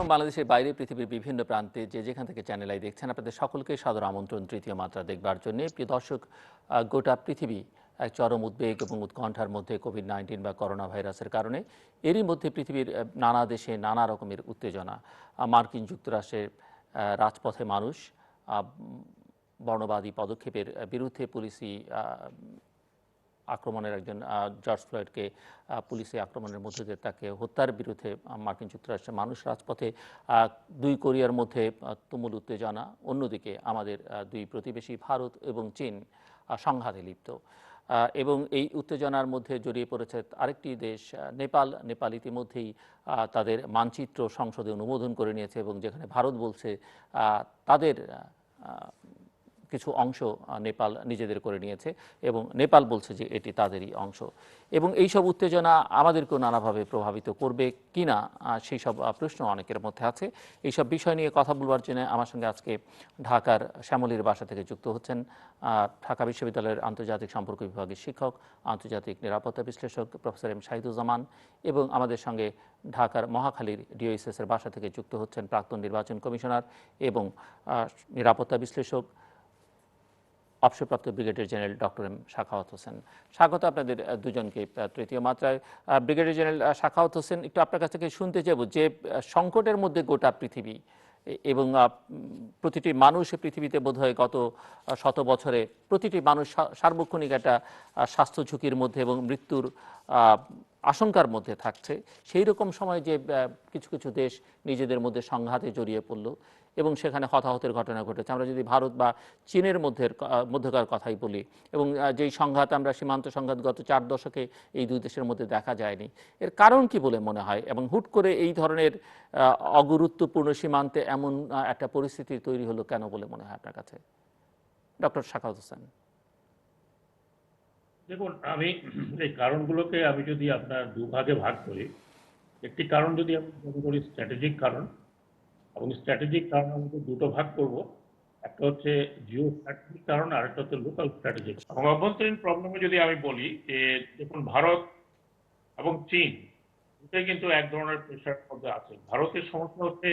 এবং বাংলাদেশের বাইরে পৃথিবীর বিভিন্ন প্রান্তে যে যেখান থেকে চ্যানেল আই দেখছেন, আপনাদের সকলকে সাদর আমন্ত্রণ তৃতীয় মাত্রা দেখবার জন্য। প্রিয় দর্শক, গোটা পৃথিবী এক চরম উদ্বেগ এবং উৎকণ্ঠার মধ্যে কোভিড-19 বা করোনা ভাইরাসের কারণে। এরই মধ্যে পৃথিবীর নানা দেশে নানা রকমের উত্তেজনা। মার্কিন যুক্তরাষ্ট্রের রাজপথে মানুষ বর্ণবাদী পদক্ষেপের বিরুদ্ধে পুলিশি আক্রমণের একজন জর্জ ফ্লয়েডকে পুলিশি আক্রমণের মধ্যে দিয়ে তাকে হত্যার বিরুদ্ধে মার্কিন যুক্তরাষ্ট্রের মানুষ রাজপথে। দুই কোরিয়ার মধ্যে তুমুল উত্তেজনা। অন্যদিকে আমাদের দুই প্রতিবেশী ভারত এবং চীন সংঘাতে লিপ্ত এবং এই উত্তেজনার মধ্যে জড়িয়ে পড়েছে আরেকটি দেশ নেপাল ইতিমধ্যেই তাদের মানচিত্র সংসদে অনুমোদন করে নিয়েছে এবং যেখানে ভারত বলছে তাদের কিছু অংশ নেপাল নিজেদের করে নিয়েছে এবং নেপাল বলছে যে এটি তাদেরই অংশ। এবং এই সব উত্তেজনা আমাদেরকেও নানাভাবে প্রভাবিত করবে কিনা সেই সব প্রশ্ন অনেকের মধ্যে আছে। এই সব বিষয় নিয়ে কথা বলবার জন্য আমার সঙ্গে আজকে ঢাকার শ্যামলীর বাসা থেকে যুক্ত হচ্ছেন ঢাকা বিশ্ববিদ্যালয়ের আন্তর্জাতিক সম্পর্ক বিভাগের শিক্ষক, আন্তর্জাতিক নিরাপত্তা বিশ্লেষক প্রফেসর এম শাহিদুজ্জামান, এবং আমাদের সঙ্গে ঢাকার মহাখালীর ডিওএইচএসের বাসা থেকে যুক্ত হচ্ছেন প্রাক্তন নির্বাচন কমিশনার এবং নিরাপত্তা বিশ্লেষক অবসরপ্রাপ্ত brigadier general doctor M Sakhawat Hossain. স্বাগত আপনাদের দুজনকে তৃতীয় মাত্রায়। ব্রিগেডিয়ার জেনারেল সাখাওয়াত হোসেন, একটু আপনার কাছ থেকে শুনতে চাইব যে সংকটের মধ্যে গোটা পৃথিবী এবং প্রতিটি মানুষ পৃথিবীতে বোধহয় গত 100 বছরে প্রতিটি মানুষ সার্বক্ষণিক একটা স্বাস্থ্য ঝুঁকির মধ্যে এবং মৃত্যুর আশঙ্কার মধ্যে থাকছে। সেই রকম সময় যে কিছু কিছু দেশ নিজেদের মধ্যে সংঘাতে জড়িয়ে পড়ল এবং সেখানে হতাহতের ঘটনা ঘটেছে। আমরা যদি ভারত বা চীনের মধ্যকার কথাই বলি, এবং যেই সংঘাত আমরা সীমান্ত সংঘাত গত 4 দশকে এই দুই দেশের মধ্যে দেখা যায়নি, এর কারণ কি বলে মনে হয়? এবং হুট করে এই ধরনের অগুরুত্বপূর্ণ সীমান্তে এমন একটা পরিস্থিতি তৈরি হলো কেন বলে মনে হয় আপনার কাছে, ডক্টর সাখাওয়াত হোসেন? দেখুন, আমি এই কারণগুলোকে আমি যদি আপনার দুভাগে ভাগ করি, একটি কারণ যদি আমি মনে করি স্ট্র্যাটেজিক কারণ, এবং স্ট্র্যাটেজিক কারণ আমাকে দুটো ভাগ করব। একটা হচ্ছে জিও স্ট্র্যাটেজিক কারণ, আর একটা হচ্ছে লোকাল স্ট্র্যাটেজিক। এবং অভ্যন্তরীণ প্রবলেমে যদি আমি বলি যে দেখুন, ভারত এবং চীন দুটোই কিন্তু এক ধরনের প্রেশার মধ্যে আছে। ভারতের সমস্যা হচ্ছে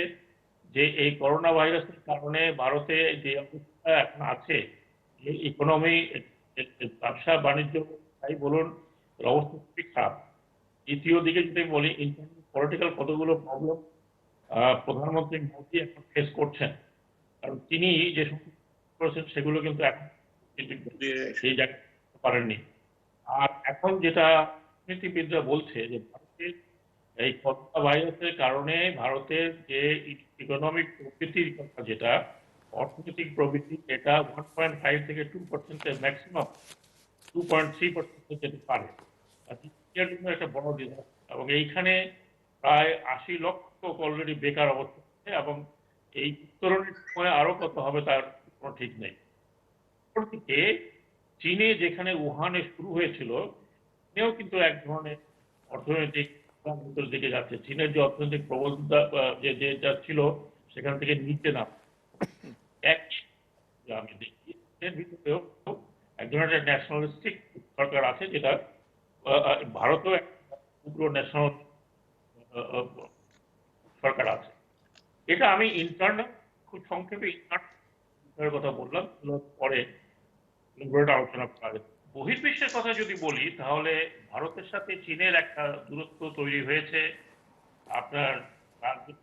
যে এই করোনা ভাইরাসের কারণে ভারতে যে অবস্থা এখন আছে, এই ইকোনমি, ব্যবসা বাণিজ্য তাই বলুন, এর অবস্থা খুবই খারাপ। দ্বিতীয় দিকে যদি বলি, ইন্টারনাল পলিটিক্যাল কতগুলো প্রবলেম প্রধানমন্ত্রী মোদী এখন ফেস করছেন, কারণ তিনি যে করেছেন সেগুলো কিন্তু এখন সেই জায়গায় পারেননি। আর এখন যেটা অর্থনীতিবিদরা বলছে যে ভারতের এই করোনা ভাইরাসের কারণে ভারতের যে ইকোনমিক প্রবৃত্তির কথা, যেটা অর্থনৈতিক প্রবৃত্তি, এটা 1.5 থেকে 2% ম্যাক্সিমাম 2.3% যেতে পারে। এর জন্য একটা বড় ডিজাস্টার। এবং এইখানে প্রায় 80 লক্ষ অলরেডি বেকার অবস্থা আছে, এবং এই উত্তরণের সময় আরো কত হবে তার কোনো ঠিক নেই। অপরদিকে চীনে, যেখানে উহানে শুরু হয়েছিল, চীনেও কিন্তু এক ধরনের অর্থনৈতিক ভিতর দিকে যাচ্ছে। চীনের যে অর্থনৈতিক প্রবলতা যেটা ছিল, সেখান থেকে নিচে নাম এক আমি দেখি এর ভিতরেও এক ধরনের ন্যাশনালিস্টিক সরকার আছে, যেটা ভারতেও উগ্র ন্যাশনাল সরকার আছে। এটা আমি ইন্টারনাল, খুব সংক্ষেপে ইন্টারনাল কথা বললাম, পরে আলোচনা করা যাবে। বহির্বিশ্বের কথা যদি বলি, তাহলে ভারতের সাথে চীনের একটা দূরত্ব তৈরি হয়েছে আপনার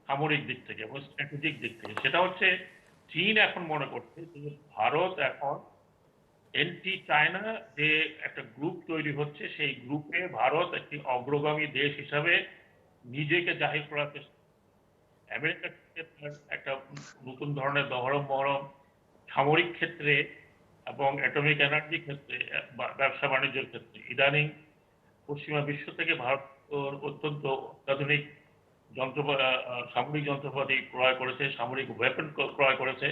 সামরিক দিক থেকে এবং স্ট্র্যাটেজিক দিক থেকে। সেটা হচ্ছে চীন এখন মনে করছে যে ভারত এখন এন্টি চায়না যে একটা গ্রুপ তৈরি হচ্ছে, সেই গ্রুপে ভারত একটি অগ্রগামী দেশ হিসাবে নিজেকে জাহির করার চেষ্টা। আমেরিকার একটা নতুন ধরনের দহরম মহরম সামরিক ক্ষেত্রে এবং অ্যাটমিক এনার্জি ক্ষেত্রে, ব্যবসা বাণিজ্যের ক্ষেত্রে ইদানিং পশ্চিমা বিশ্ব থেকে ভারত অত্যন্ত অত্যাধুনিক সামরিক যন্ত্রপাতি ক্রয় করেছে, সামরিক ওয়েপন ক্রয় করেছে।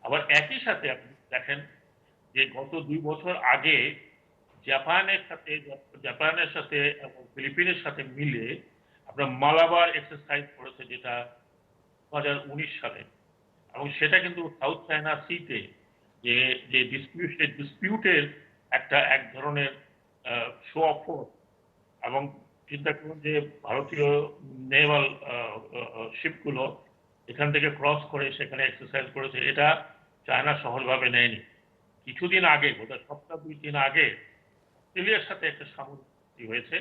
আবার একই সাথে আপনি দেখেন যে গত 2 বছর আগে জাপানের সাথে এবং ফিলিপিনের সাথে মিলে আপনার মালাবার এক্সারসাইজ করেছে, যেটা 2019 সালে। এবং সেটা কিন্তু সাউথ চায়না সিতে যে ডিসপিউটের এক ধরনের শো অফ ফোর্স। এবং চিন্তা করুন যে ভারতীয় নেভাল শিপগুলো এখান থেকে ক্রস করে সেখানে এক্সারসাইজ করেছে, এটা চায়না সহজভাবে নেয়নি। কিছুদিন আগে, বোধহয় সপ্তাহ 2-3 আগে অস্ট্রেলিয়ার সাথে একটা সামরিক চুক্তি হয়েছে,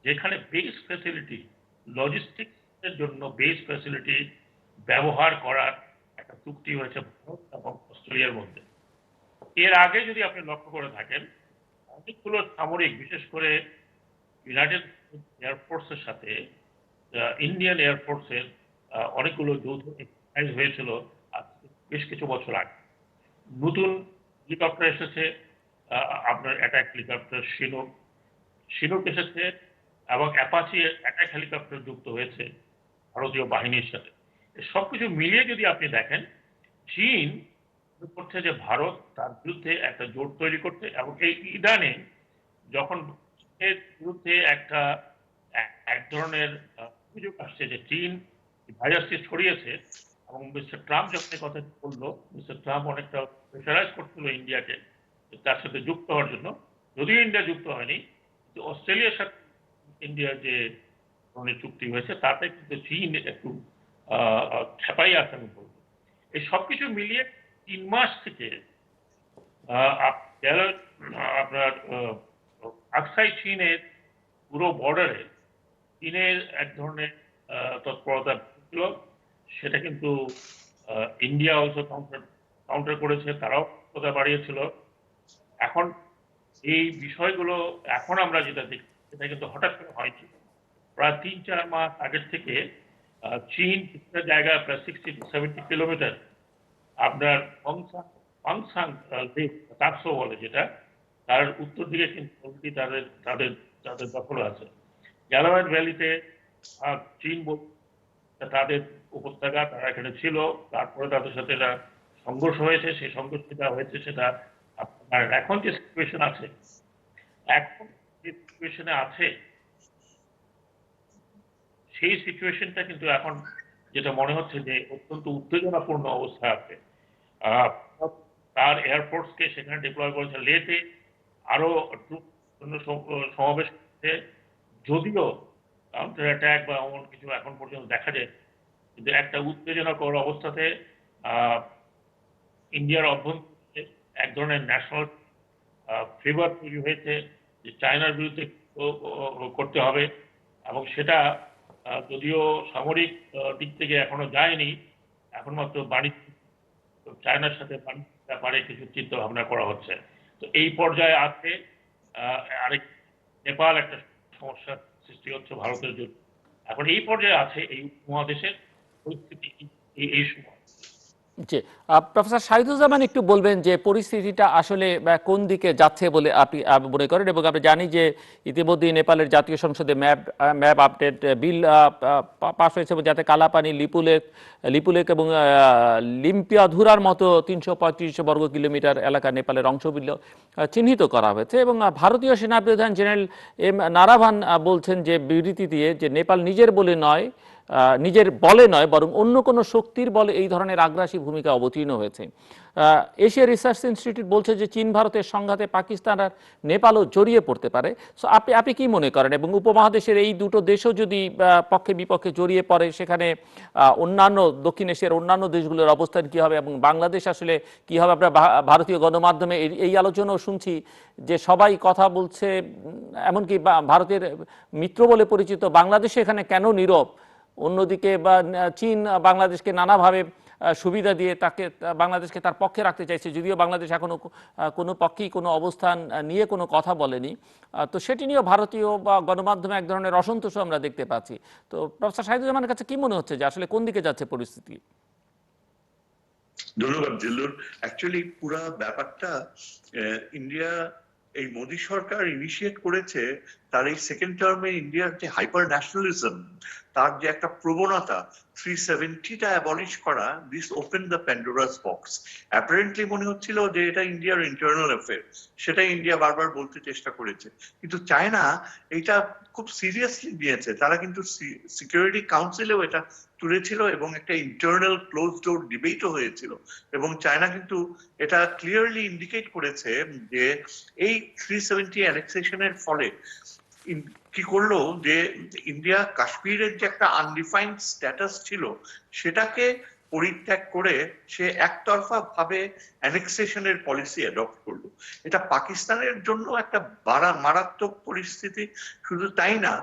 যেখানে বেস ফ্যাসিলিটি, লজিস্টিক্সের জন্য বেস ফ্যাসিলিটি ব্যবহার করার একটা চুক্তি হয়েছে ভারত এবং অস্ট্রেলিয়ার মধ্যে। এর আগে যদি আপনি লক্ষ্য করে থাকেন, অনেকগুলো সামরিক, বিশেষ করে ইউনাইটেড এয়ারফোর্সের সাথে ইন্ডিয়ান এয়ারফোর্সের অনেকগুলো যৌথ এক্সারসাইজ হয়েছিল আজ বেশ কিছু বছর আগে। নতুন হেলিকপ্টার এসেছে, আপনার অ্যাটাক হেলিকপ্টার শিনুক এসেছে, এবং অ্যাপাচি অ্যাটাক হেলিকপ্টার যুক্ত হয়েছে ভারতীয় বাহিনীর সাথে। সবকিছু মিলিয়ে যদি আপনি দেখেন, চীন করছে যে ভারত তার বিরুদ্ধে একটা জোট তৈরি করছে, এবং এই ইদানিং যখন এর বিরুদ্ধে একটা এক ধরনের অভিযোগ আসছে যে চীন ভাইরাসটি ছড়িয়েছে, এবং মিস্টার ট্রাম্প যখন এই কথা বললো, মিস্টার ট্রাম্প অনেকটা প্রেশারাইজ করছিল ইন্ডিয়াকে তার সাথে যুক্ত হওয়ার জন্য। যদিও ইন্ডিয়া যুক্ত হয়নি, কিন্তু অস্ট্রেলিয়ার সাথে ইন্ডিয়ার যে ধরনের চুক্তি হয়েছে তাতে কিন্তু চীন একটু খেপাই আছে আমি বলবো। এই সবকিছু মিলিয়ে 3 মাস থেকে আপনার আকসাই চীনের পুরো বর্ডারে চীনের এক ধরনের তৎপরতা ছিল, সেটা কিন্তু ইন্ডিয়া অলসো কাউন্টার করেছে, তারাও তৎপরতা বাড়িয়েছিল। এখন এই বিষয়গুলো এখন আমরা যেটা দেখি সেটা কিন্তু হঠাৎ করে হয়নি। প্রায় 3-4 মাস আগের থেকে চীন কিছুটা জায়গায় প্রায় 60-70 কিলোমিটার আপনার অংসাং লেক তাকসো বলে যেটা, তার উত্তর দিকে কিন্তু অলরেডি তাদের তাদের তাদের দখল আছে। গ্যালাওয়ার ভ্যালিতে চীন তাদের উপত্যকা, তারা এখানে ছিল, তারপরে তাদের সাথে এটা সংঘর্ষ হয়েছে। সেই সংঘর্ষ যেটা হয়েছে সেটা আপনার এখন যে সিচুয়েশন আছে, এখন যে সিচুয়েশনে আছে সেই সিচুয়েশনটা কিন্তু এখন যেটা মনে হচ্ছে যে অত্যন্ত উত্তেজনাপূর্ণ অবস্থা আছে। তার এয়ারফোর্সকে সেখানে ডিপ্লয় করেছে, লেতে আরো সমাবেশ করছে। যদিও কাউন্টার অ্যাটাক বা এমন কিছু এখন পর্যন্ত দেখা যায়, কিন্তু একটা উত্তেজনাকর অবস্থাতে ইন্ডিয়ার অভ্যন্তরে এক ধরনের ন্যাশনাল ফেভার তৈরি হয়েছে যে চায়নার বিরুদ্ধে করতে হবে, এবং সেটা যদিও সামরিক দিক থেকে এখনো যায়নি, এখন মাত্র বাণিজ্য, চায়নার সাথে বাণিজ্য ব্যাপারে কিছু চিন্তা ভাবনা করা হচ্ছে। তো এই পর্যায়ে আছে আরেক নেপাল একটা সমস্যার সৃষ্টি হচ্ছে ভারতের জন্য। এখন এই পর্যায়ে আছে এই উপমহাদেশের পরিস্থিতি এই সময়। জি, প্রফেসর শাহিদুজ্জামান একটু বলবেন যে পরিস্থিতিটা আসলে কোন দিকে যাচ্ছে বলে আপনি মনে করেন, এবং আমরা জানি যে ইতিমধ্যেই নেপালের জাতীয় সংসদে ম্যাপ আপডেট বিল পাস হয়েছে, যাতে কালাপানি, লিপুলেক এবং লিম্পিয়াধুরার মতো 335 বর্গ কিলোমিটার এলাকা নেপালের অংশ চিহ্নিত করা হয়েছে। এবং ভারতীয় সেনাপ্রধান জেনারেল এম নারাভান বলছেন যে বিবৃতি দিয়ে যে নেপাল নিজের বলে নয় বরং অন্য কোনো শক্তির বলে এই ধরনের আগ্রাসী ভূমিকা অবতীর্ণ হয়েছে। এশিয়া রিসার্চ ইনস্টিটিউট বলছে যে চীন ভারতের সংঘাতে পাকিস্তান আর নেপালও জড়িয়ে পড়তে পারে। সো আপনি কি মনে করেন, এবং উপমহাদেশের এই দুটো দেশও যদি পক্ষে বিপক্ষে জড়িয়ে পড়ে, সেখানে অন্যান্য দক্ষিণ এশিয়ার অন্যান্য দেশগুলোর অবস্থান কী হবে, এবং বাংলাদেশ আসলে কী হবে? আমরা ভারতীয় গণমাধ্যমে এই আলোচনাও শুনছি যে সবাই কথা বলছে, এমনকি ভারতের মিত্র বলে পরিচিত বাংলাদেশ এখানে কেন নীরব? অন্যদিকে চীন বাংলাদেশকে নানাভাবে সুবিধা দিয়ে বাংলাদেশকে তার পক্ষে রাখতে চাইছে, যদিও বাংলাদেশ এখনো কোনো পক্ষেই কোনো অবস্থান নিয়ে কোনো কথা বলেনি। তো সেটি নিয়েও ভারতীয় বা গণমাধ্যমে এক ধরনের অসন্তোষ আমরা দেখতে পাচ্ছি। তো প্রফেসর শাহিদুজ্জামানের কাছে কি মনে হচ্ছে যে আসলে কোন দিকে যাচ্ছে পরিস্থিতি? ধন্যবাদ জিল্লুর। অ্যাকচুয়ালি পুরা ব্যাপারটা ইন্ডিয়া, এই মোদী সরকার ইনিশিয়েট করেছে। তার এই সেকেন্ড টার্মে ইন্ডিয়ার যে হাইপার ন্যাশনালিজম, তার যে একটা প্রবণতা 370টা অ্যাবলিশ করা, this open the Pandora's box. Apparently মনে হচ্ছিল যে এটা ইন্ডিয়ার ইন্টারনাল অ্যাফেয়ার, সেটা ইন্ডিয়া বারবার বলতে চেষ্টা করেছে, কিন্তু চায়না এটা খুব সিরিয়াসলি নিয়েছে। তারা কিন্তু সিকিউরিটি কাউন্সিলেও এটা তুলেছিল, এবং একটা ইন্টারনাল ক্লোজ ডোর ডিবেটও হয়েছিল। এবং চায়না কিন্তু এটা ক্লিয়ারলি ইন্ডিকেট করেছে যে এই 370 অ্যানেক্সেশনের ফলে কি করলো যে ইন্ডিয়া কাশ্মীরের যে একটা আনডিফাইন্ড স্ট্যাটাস ছিল সেটাকে পরিত্যাগ করে সে একতরফা ভাবে অ্যানেক্সেশনের পলিসি অ্যাডপ্ট করলো। এটা পাকিস্তানের জন্য একটা মারাত্মক পরিস্থিতি। শুধু তাই না,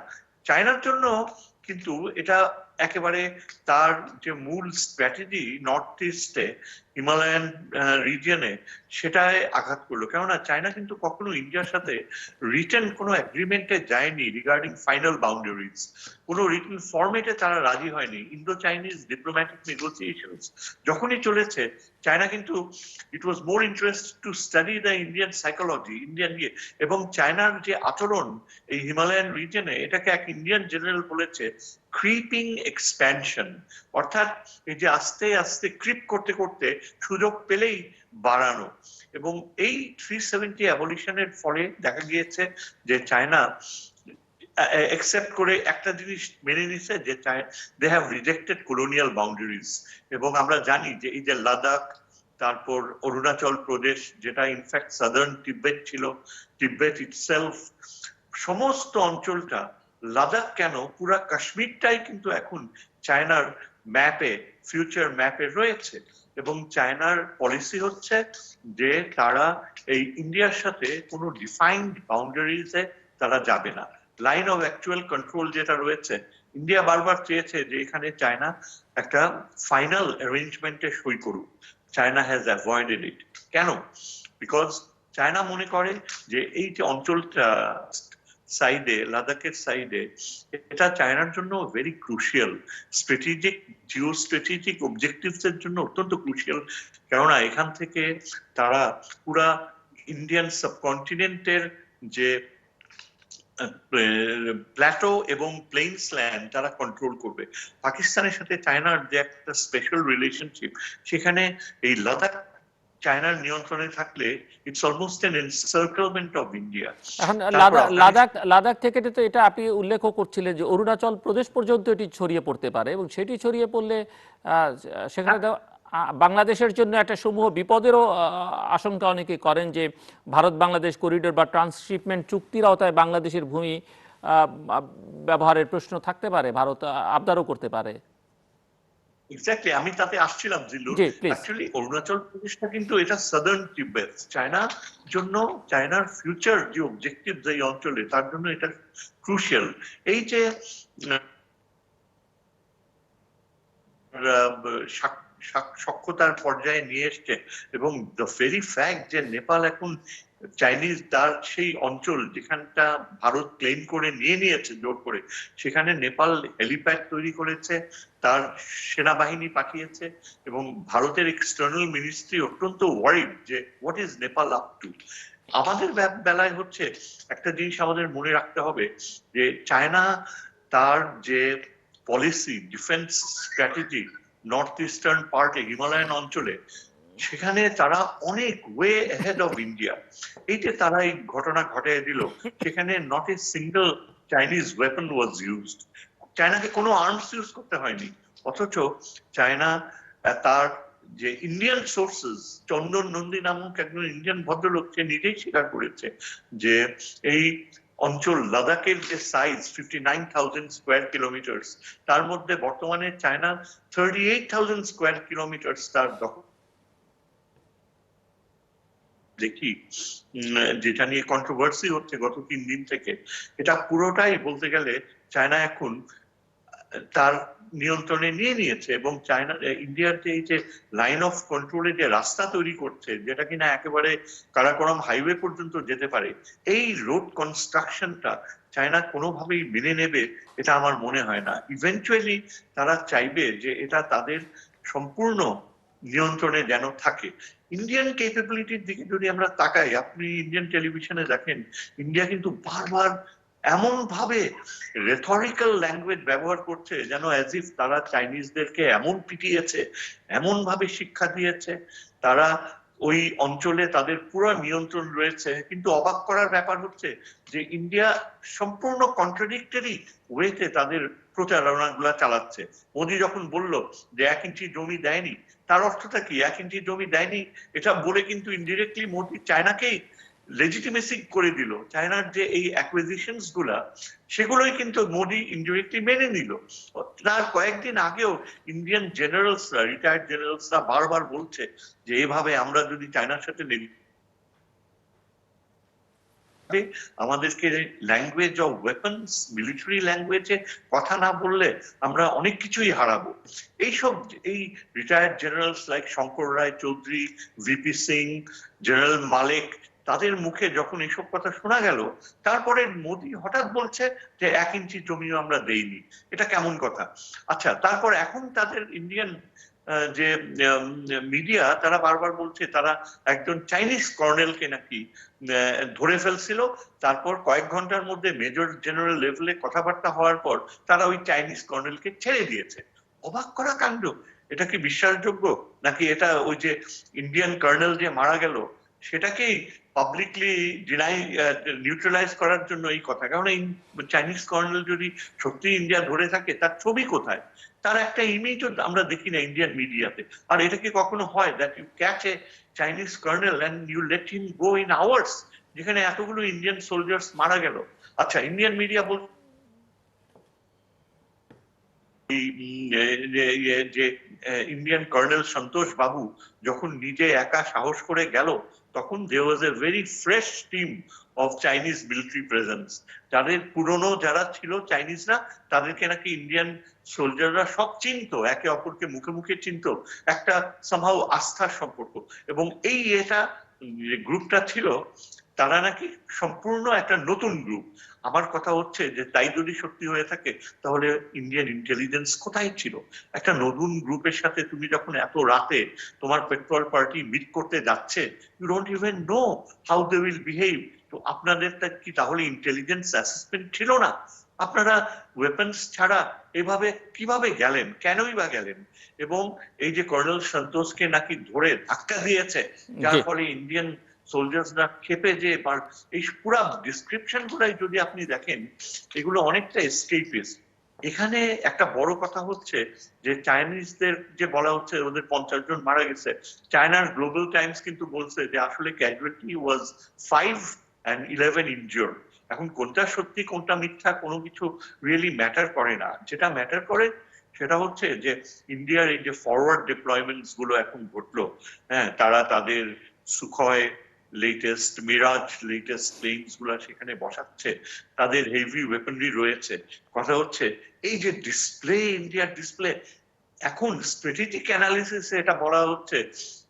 চায়নার জন্য কিন্তু এটা একেবারে তার যে মূল স্ট্র্যাটেজি নর্থ ইস্টে হিমালয়ান রিজিয়নে সেটায় আঘাত করলো। কেননা চায়না কিন্তু কখনো ইন্ডিয়ার সাথে রিটেন কোনো এগ্রিমেন্টে যায়নি রিগার্ডিং ফাইনাল বাউন্ডারিজ, কোনো রিটেন ফরম্যাটে তারা রাজি হয়নি। ইন্দো চাইনিজ ডিপ্লোম্যাটিক নেগোসিয়েশনস যখনই চলেছে, চায়না কিন্তু it was more interest to study the Indian psychology, Indian এবং চায়নার যে আচরণ এই হিমালয়ান রিজনে, এটাকে এক ইন্ডিয়ান জেনারেল বলেছে ক্রিপিং এক্সপ্যানশন, অর্থাৎ এই যে আস্তে আস্তে ক্রিপ করতে করতে সুযোগ পেলেই বাড়ানো। এবং এই 370 অ্যাবলিশনের ফলে দেখা গিয়েছে যে চায়না একসেপ্ট করে একটা জিনিস মেনে নিছে যে they have rejected colonial boundaries. এবং আমরা জানি যে এই যে লাদাখ, তারপর অরুণাচল প্রদেশ যেটা ইনফ্যাক্ট সাদার্ন তিব্বত ছিল, তিব্বত ইটসেলফ, সমস্ত অঞ্চলটা, লাদাখ কেন পুরা কাশ্মীরটাই কিন্তু এখন চায়নার ম্যাপে, ফিউচার ম্যাপে রয়েছে। এবং চায়নার পলিসি হচ্ছে যে তারা এই ইন্ডিয়ার সাথে কোনো ডিফাইন্ড বাউন্ডারিজে তারা যাবে না। লাইন অফ অ্যাকচুয়াল কন্ট্রোল যেটা রয়েছে, ইন্ডিয়া বারবার চেয়েছে যে এখানে চায়না একটা ফাইনাল অ্যারেঞ্জমেন্টে সই করুক। চায়না হ্যাজ অ্যাভয়েডেড ইট। কেন? বিকজ চায়না মনে করে যে এই যে অঞ্চলটা সাইডে, লাদাখের সাইডে, এটা চায়নার জন্য very crucial, strategic, Jio strategic objectives এর জন্য অত্যন্ত ক্রুশিয়াল। কেননা এখান থেকে তারা পুরা ইন্ডিয়ান সাবকন্টিনেন্টের যে প্ল্যাটো এবং প্লেইনস ল্যান্ড তারা কন্ট্রোল করবে। পাকিস্তানের সাথে চায়নার যে একটা স্পেশাল রিলেশনশিপ, সেখানে এই লাদাখ চায়নার নিয়ন্ত্রণে থাকলে it's almost an encirclement of India. এখন লাদাখ থেকে তো এটা আপনি উল্লেখ করছিলেন যে অরুণাচল প্রদেশ পর্যন্ত এটি ছড়িয়ে পড়তে পারে, এবং সেটি ছড়িয়ে পড়লে সেখানে বাংলাদেশের জন্য একটা সমূহ বিপদেরও আশঙ্কা অনেকে করেন, যে ভারত বাংলাদেশ করিডোর বা ট্রান্সশিপমেন্ট চুক্তির আওতায় বাংলাদেশের ভূমি ব্যবহারের প্রশ্ন থাকতে পারে, ভারত আবদারও করতে পারে। এক্স্যাক্টলি, আমি তাতে আসছিলাম জিল্লুর। অ্যাকচুয়ালি অরুণাচল প্রদেশটা কিন্তু এটা সাদার্ন তিব্বত, চায়নার জন্য, চায়নার ফিউচার যে অবজেক্টিভ এই অঞ্চলে, তার জন্য এটা ক্রুশিয়াল। এই যে সক্ষতার পর্যায়ে নিয়ে এসছে, এবং দ্য ভেরি ফ্যাক্ট যে নেপাল এখন চাইনিজ তার সেই অঞ্চল যেখানটা ভারত ক্লেম করে নিয়ে নিয়েছে জোর করে, সেখানে নেপাল হেলিপ্যাড তৈরি করেছে, তার সেনাবাহিনী পাঠিয়েছে, এবং ভারতের এক্সটার্নাল মিনিস্ট্রি অত্যন্ত ওয়ারিড যে what is Nepal up to. আমাদের বেলায় হচ্ছে একটা জিনিস আমাদের মনে রাখতে হবে যে চায়না তার যে policy, defence strategy north eastern পার্টে, হিমালয়ান অঞ্চলে, সেখানে তারা অনেক ওয়ে অ্যাহেড অফ ইন্ডিয়া। এই যে তারা এই ঘটনা ঘটিয়ে দিল, সেখানে not a single Chinese weapon was used. চায়নাকে কোনো আর্মস ইউজ করতে হয়নি, অথচ চায়না তার যে ইন্ডিয়ান সোর্সেস, চন্দন নন্দী নামক একজন ইন্ডিয়ান ভদ্রলোক, সে নিজেই স্বীকার করেছে যে এই অঞ্চল লাদাখের যে সাইজ 59,000 স্কোয়ার কিলোমিটার, তার মধ্যে বর্তমানে চায়না 38,000 স্কোয়ার কিলোমিটার তার দখল। দেখি যেটা নিয়ে কন্ট্রোভার্সি হচ্ছে গত 3 দিন থেকে, এটা পুরোটাই বলতে গেলে চায়না এখন তার নিয়ন্ত্রণে নিয়ে নিয়েছে। এবং চায়না, ইন্ডিয়ার যে এই যে লাইন অফ কন্ট্রোলে যে রাস্তা তৈরি করছে, যেটা কিনা একেবারে কারাকোরাম হাইওয়ে পর্যন্ত যেতে পারে, এই রোড কনস্ট্রাকশনটা চায়না কোনোভাবেই মেনে নেবে এটা আমার মনে হয় না। ইভেন্চুয়ালি তারা চাইবে যে এটা তাদের সম্পূর্ণ নিয়ন্ত্রণে যেন থাকে। ইন্ডিয়ান ক্যাপাবিলিটির দিকে যদি আমরা তাকাই, আপনি ইন্ডিয়ান টেলিভিশনে দেখেন, ইন্ডিয়া কিন্তু বারবার এমন ভাবে রেথরিক্যাল ল্যাঙ্গুয়েজ ব্যবহার করছে যেন অ্যাজ ইফ তারা চাইনিজদেরকে এমন পিটিয়েছে, এমন ভাবে শিক্ষা দিয়েছে, তারা ওই অঞ্চলে তাদের পুরো নিয়ন্ত্রণ রয়েছে। কিন্তু অবাক করার ব্যাপার হচ্ছে যে ইন্ডিয়া সম্পূর্ণ কন্ট্রাডিক্টরি ওয়েতে তাদের প্রচারণাগুলা চালাচ্ছে। মোদী যখন বলল যে 1 ইঞ্চি জমি দেয়নি, তার অর্থটা কি? 1 ইঞ্চি জমি দেয়নি এটা বলে কিন্তু ইনডিরেক্টলি মোদী চায়নাকেই লেজিটিমেসি করে দিল। চায়নার যে এই অ্যাকুইজিশনস গুলা, সেগুলোই কিন্তু মোদি ইনডিরেক্টলি মেনে নিল। তার কয়েকদিন আগেও ইন্ডিয়ান জেনারেলসরা, রিটায়ার্ড জেনারেলসরা বারবার বলছে যে এভাবে আমরা যদি চায়নার সাথে আমাদেরকে ল্যাঙ্গুয়েজ অফ ওয়েপন্স, মিলিটারি ল্যাঙ্গুয়েজে কথা না বললে আমরা অনেক কিছুই হারাবো। এইসব এই রিটায়ার্ড জেনারেলস লাইক শঙ্কর রায় চৌধুরী, ভিপি সিং, জেনারেল মালেক, তাদের মুখে যখন এইসব কথা শোনা গেল, তারপরে মোদি হঠাৎ বলছে যে 1 ইঞ্চি জমিও আমরা দেইনি। এটা কেমন কথা? আচ্ছা, তারপর এখন তাদের ইন্ডিয়ান যে মিডিয়া, তারা বারবার বলছে তারা একজন চাইনিজ কর্নেলকে নাকি ধরে ফেলছিল, তারপর কয়েক ঘন্টার মধ্যে মেজর জেনারেল লেভেলে কথাবার্তা হওয়ার পর তারা ওই চাইনিজ কর্নেলকে ছেড়ে দিয়েছে। অবাক করা কাণ্ড। এটা কি বিশ্বাসযোগ্য? নাকি এটা ওই যে ইন্ডিয়ান কর্নেল যে মারা গেল সেটাকেই পাবলিকলি নিউট্রালাইজ করার জন্য এই কথা? কারণ এই চাইনিজ কর্নেল যদি সত্যি ইন্ডিয়া ধরে থাকে, তার ছবি কোথায়? তার একটা ইমেজও আমরা দেখি না ইন্ডিয়ান মিডিয়াতে। আর এটা কি কখনো হয় that you catch a Chinese colonel and you let him go in hours, যেখানে এতগুলো ইন্ডিয়ান সোলজার্স মারা গেল? আচ্ছা, ইন্ডিয়ান মিডিয়া বল যে ইন্ডিয়ান কর্নেল সন্তোষ বাবু যখন নিজে একা সাহস করে গেল, তখন there was a very fresh team of Chinese military presence. তাদের পুরনো যারা ছিল চাইনিজরা, তাদেরকে নাকি ইন্ডিয়ান সোলজাররা সব চিনতো, একে অপরকে মুখে মুখে চিনতো, একটা somehow আস্থার সম্পর্ক। এবং এই এটা গ্রুপটা ছিল, তারা নাকি সম্পূর্ণ একটা নতুন গ্রুপ। আমার কথা হচ্ছে যে তাই যদি সত্যি হয়ে থাকে, তাহলে ইন্ডিয়ান ইন্টেলিজেন্স কোথায় ছিল? একটা নতুন গ্রুপের সাথে তুমি যখন এত রাতে তোমার পেট্রোল পার্টি মিট করতে যাচ্ছে, you don't even know how they will behave. তো আপনাদের কি তাহলে ইন্টেলিজেন্স অ্যাসেসমেন্ট ছিল না? আপনারা ওয়েপন্স ছাড়া এভাবে কিভাবে গেলেন? কেনই বা গেলেন? এবং এই যে কর্নেল সন্তোষকে নাকি ধরে ধাক্কা দিয়েছে, যার ফলে ইন্ডিয়ান সোলজার্সরা খেপে যে, এই পুরো ডিসক্রিপশন গুলাই যদি আপনি দেখেন, এগুলো অনেকটা এসকেপিস্ট। এখানে একটা বড় কথা হচ্ছে যে চাইনিজদের যে বলা হচ্ছে ওদের 50 জন মারা গেছে, চায়নার গ্লোবাল টাইমস কিন্তু বলছে যে আসলে ক্যাজুয়ালিটি ওয়াজ 5 and 11 injured। এখন কোনটা সত্যি কোনটা মিথ্যা কোনো কিছু রিয়েলি ম্যাটার করে না। যেটা ম্যাটার করে সেটা হচ্ছে যে ইন্ডিয়ার এই যে ফরওয়ার্ড ডিপ্লয়মেন্টস গুলো এখন ঘটলো, হ্যাঁ, তারা তাদের Sukhoi latest, Mirage latest planes গুলা সেখানে বসাচ্ছে, তাদের হেভি ওয়েপনরি রয়েছে। কথা হচ্ছে এই যে ডিসপ্লে, ইন্ডিয়ার ডিসপ্লে, এখন স্ট্র্যাটেজিক অ্যানালিসিসে এটা বলা হচ্ছে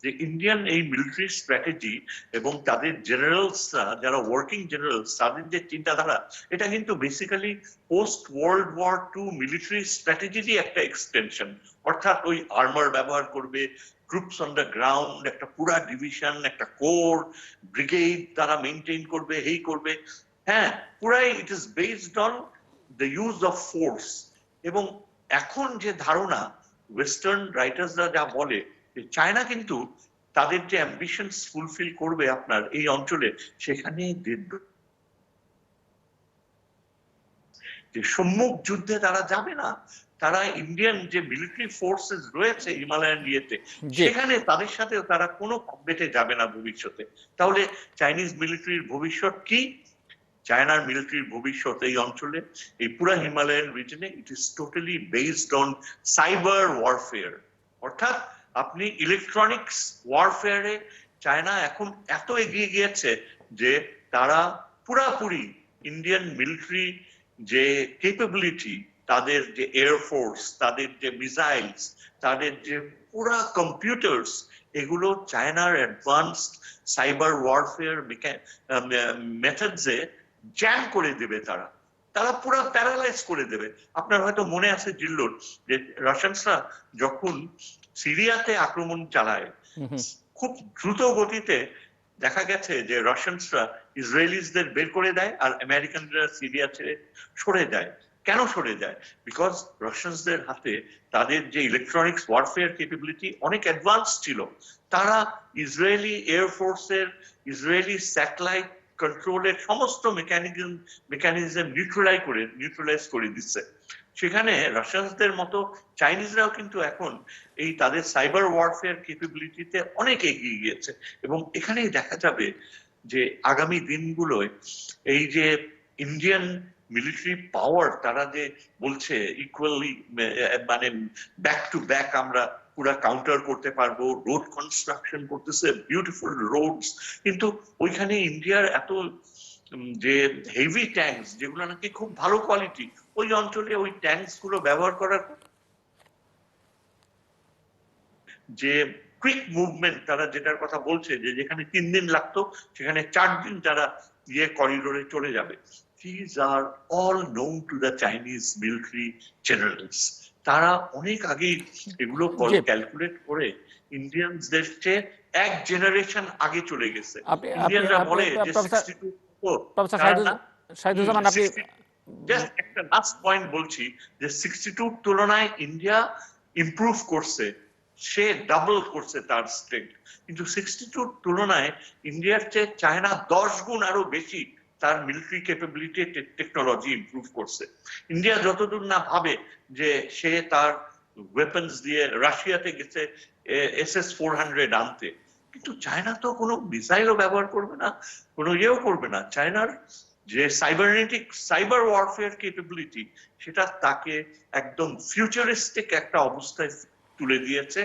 যে ইন্ডিয়ান এই মিলিটারি স্ট্র্যাটেজি এবং তাদের জেনারেলসরা, যারা ওয়ার্কিং জেনারেলস, তাদের যে চিন্তাধারা, এটা কিন্তু basically post world war 2 military স্ট্র্যাটেজিরই একটা এক্সটেনশন। অর্থাৎ ওই আর্মার ব্যবহার করবে, ট্রুপস অন দ্য গ্রাউন্ড, একটা পুরা ডিভিশন, একটা কোর, ব্রিগেড তারা মেনটেন করবে, এই করবে। হ্যাঁ, পুরাই it is based on the use of force. এবং এখন যে ধারণা ওয়েস্টার্ন রাইটার্সরা যা বলে, যে চায়না কিন্তু তাদের যে অ্যাম্বিশনস ফুলফিল করবে আপনার এই অঞ্চলে, সেখানে যে সম্মুখ যুদ্ধে তারা যাবে না। তারা ইন্ডিয়ান যে মিলিটারি ফোর্সেস রয়েছে হিমালয়ান ইয়েতে, সেখানে তাদের সাথে তারা কোনো কমবেটে যাবে না ভবিষ্যতে। তাহলে চাইনিজ মিলিটারির ভবিষ্যৎ কি? চায়নার মিলিটারির ভবিষ্যৎ এই অঞ্চলে, এই পুরা হিমালয়ান রিজনে, it is totally based on cyber warfare. অর্থাৎ আপনি ইলেকট্রনিক্স ওয়ারফেয়ারে চায়না এখন এত এগিয়ে গিয়েছে যে তারা পুরাপুরি ইন্ডিয়ান মিলিটারি যে ক্যাপাবিলিটি, তাদের যে এয়ারফোর্স, তাদের যে মিসাইলস, তাদের যে পুরা কম্পিউটার্স, এগুলো চায়নার অ্যাডভান্সড সাইবার ওয়ারফেয়ার মেথডসে জ্যাম করে দেবে। তারা তারা পুরো প্যারালাইজ করে দেবে। আপনার হয়তো মনে আছে জিল্লুর, যে রাশিয়ানসরা যখন সিরিয়াতে আক্রমণ চালায়, খুব দ্রুত গতিতে দেখা গেছে যে রাশিয়ানসরা ইসরায়েলিসদের বের করে দেয় আর আমেরিকানরা সিরিয়া ছেড়ে সরে যায়। কেন সরে যায়? বিকজ রাশিয়ানসদের হাতে তাদের যে ইলেকট্রনিক্স ওয়ারফেয়ার ক্যাপাবিলিটি অনেক অ্যাডভান্স ছিল। তারা ইসরায়েলি এয়ারফোর্সের, ইসরায়েলি স্যাটেলাইট কন্ট্রোলের সমস্ত মেকানিজম নিউট্রালাইজ করে দিচ্ছে। সেখানে রাশিয়ানসদের মতো চাইনিজরাও কিন্তু এখন এই তাদের সাইবার ওয়ারফেয়ার ক্যাপাবিলিটিতে অনেক এগিয়ে গিয়েছে। এবং এখানেই দেখা যাবে যে আগামী দিনগুলোয় এই যে ইন্ডিয়ান মিলিটারি পাওয়ার, তারা যে বলছে ইকুয়ালি, মানে ব্যাক টু ব্যাক আমরা পুরা কাউন্টার করতে পারবো, রোড কনস্ট্রাকশন করতেছে, বিউটিফুল রোডস, কিন্তু ওইখানে ইন্ডিয়ার এত যে হেভি ট্যাঙ্কস, যেগুলো নাকি খুব ভালো কোয়ালিটি, ওই অঞ্চলে ওই ট্যাঙ্কস গুলো ব্যবহার করার যে কুইক মুভমেন্ট, তারা যেটার কথা বলছে যে যেখানে 3 দিন লাগতো সেখানে 4 দিন তারা করিডোরে চলে যাবে। These are all known to the Chinese military generals. তারা অনেক আগেই এগুলো ক্যালকুলেট করে ইন্ডিয়ানসদের চেয়ে এক জেনারেশন আগে চলে গেছে। ইন্ডিয়ানরা বলে যে 62 জাস্ট একটা লাস্ট পয়েন্ট বলছি যে 62 তুলনায় ইন্ডিয়া ইমপ্রুভ করছে, সে ডাবল করছে তার স্ট্রেংথ, কিন্তু 62 তুলনায় ইন্ডিয়ার চেয়ে চায়না 10 গুণ আরো বেশি তার মিলিটারি ক্যাপাবিলিটি, টেকনোলজি ইমপ্রুভ করছে। ইন্ডিয়া যতদূর না ভাবে যে সে তার ওয়েপন্স দিয়ে রাশিয়াতে গেছে SS-400 আনতে, কিন্তু চায়না তো কোনো মিসাইলও ব্যবহার করবে না, কোনো ইয়েও করবে না। চায়নার যে সাইবার ওয়ারফেয়ার ক্যাপাবিলিটি, সেটা তাকে একদম ফিউচারিস্টিক একটা অবস্থায় তুলে দিয়েছে,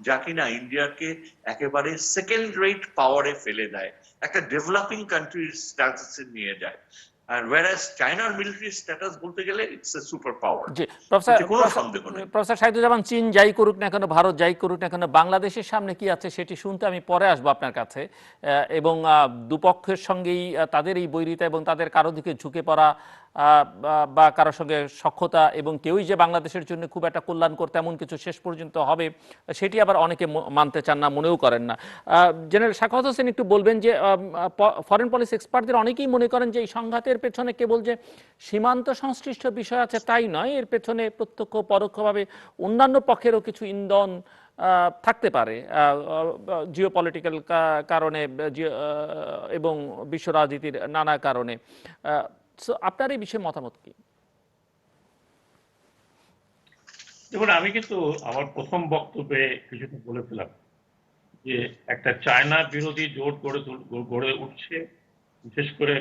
যা কিনা ইন্ডিয়াকে একেবারে সেকেন্ড রেট পাওয়ারে ফেলে দেয়, একটা ডেভেলপিং কান্ট্রির স্ট্যাটাসে নিয়ে যায়। আর whereas চায়নার মিলিটারি স্ট্যাটাস বলতে গেলে ইটস এ সুপার পাওয়ার। জি কোনো সন্দেহ নেই। প্রফেসর শাহিদুজ্জামান, চীন যাই করুক না কেন, ভারত যাই করুক না কেন, বাংলাদেশের সামনে কি আছে সেটি শুনতে আমি পরে আসবো আপনার কাছে, এবং দুপক্ষের সঙ্গেই তাদের এই বৈরিতা এবং তাদের কারো দিকে ঝুঁকে পড়া বা কারোর সঙ্গে সখ্যতা, এবং কেউই যে বাংলাদেশের জন্য খুব একটা কল্যাণকর তেমন কিছু শেষ পর্যন্ত হবে সেটি আবার অনেকে মানতে চান না, মনেও করেন না। জেনারেল সাখাওয়াত হোসেন, একটু বলবেন যে ফরেন পলিসি এক্সপার্টদের অনেকেই মনে করেন যে এই সংঘাতের পেছনে কেবল যে সীমান্ত সংশ্লিষ্ট বিষয় আছে তাই নয়, এর পেছনে প্রত্যক্ষ পরোক্ষভাবে অন্যান্য পক্ষেরও কিছু ইন্ধন থাকতে পারে, জিওপলিটিক্যাল কারণে এবং বিশ্ব রাজনীতির নানা কারণে। আপনার এই বিষয়ে মতামত কি? দেখুন, আমি কিন্তু আমার প্রথম বক্তব্যে কিছুটা বলেছিলাম যে একটা চায়না বিরোধী জোট গড়ে উঠছে, বিশেষ করে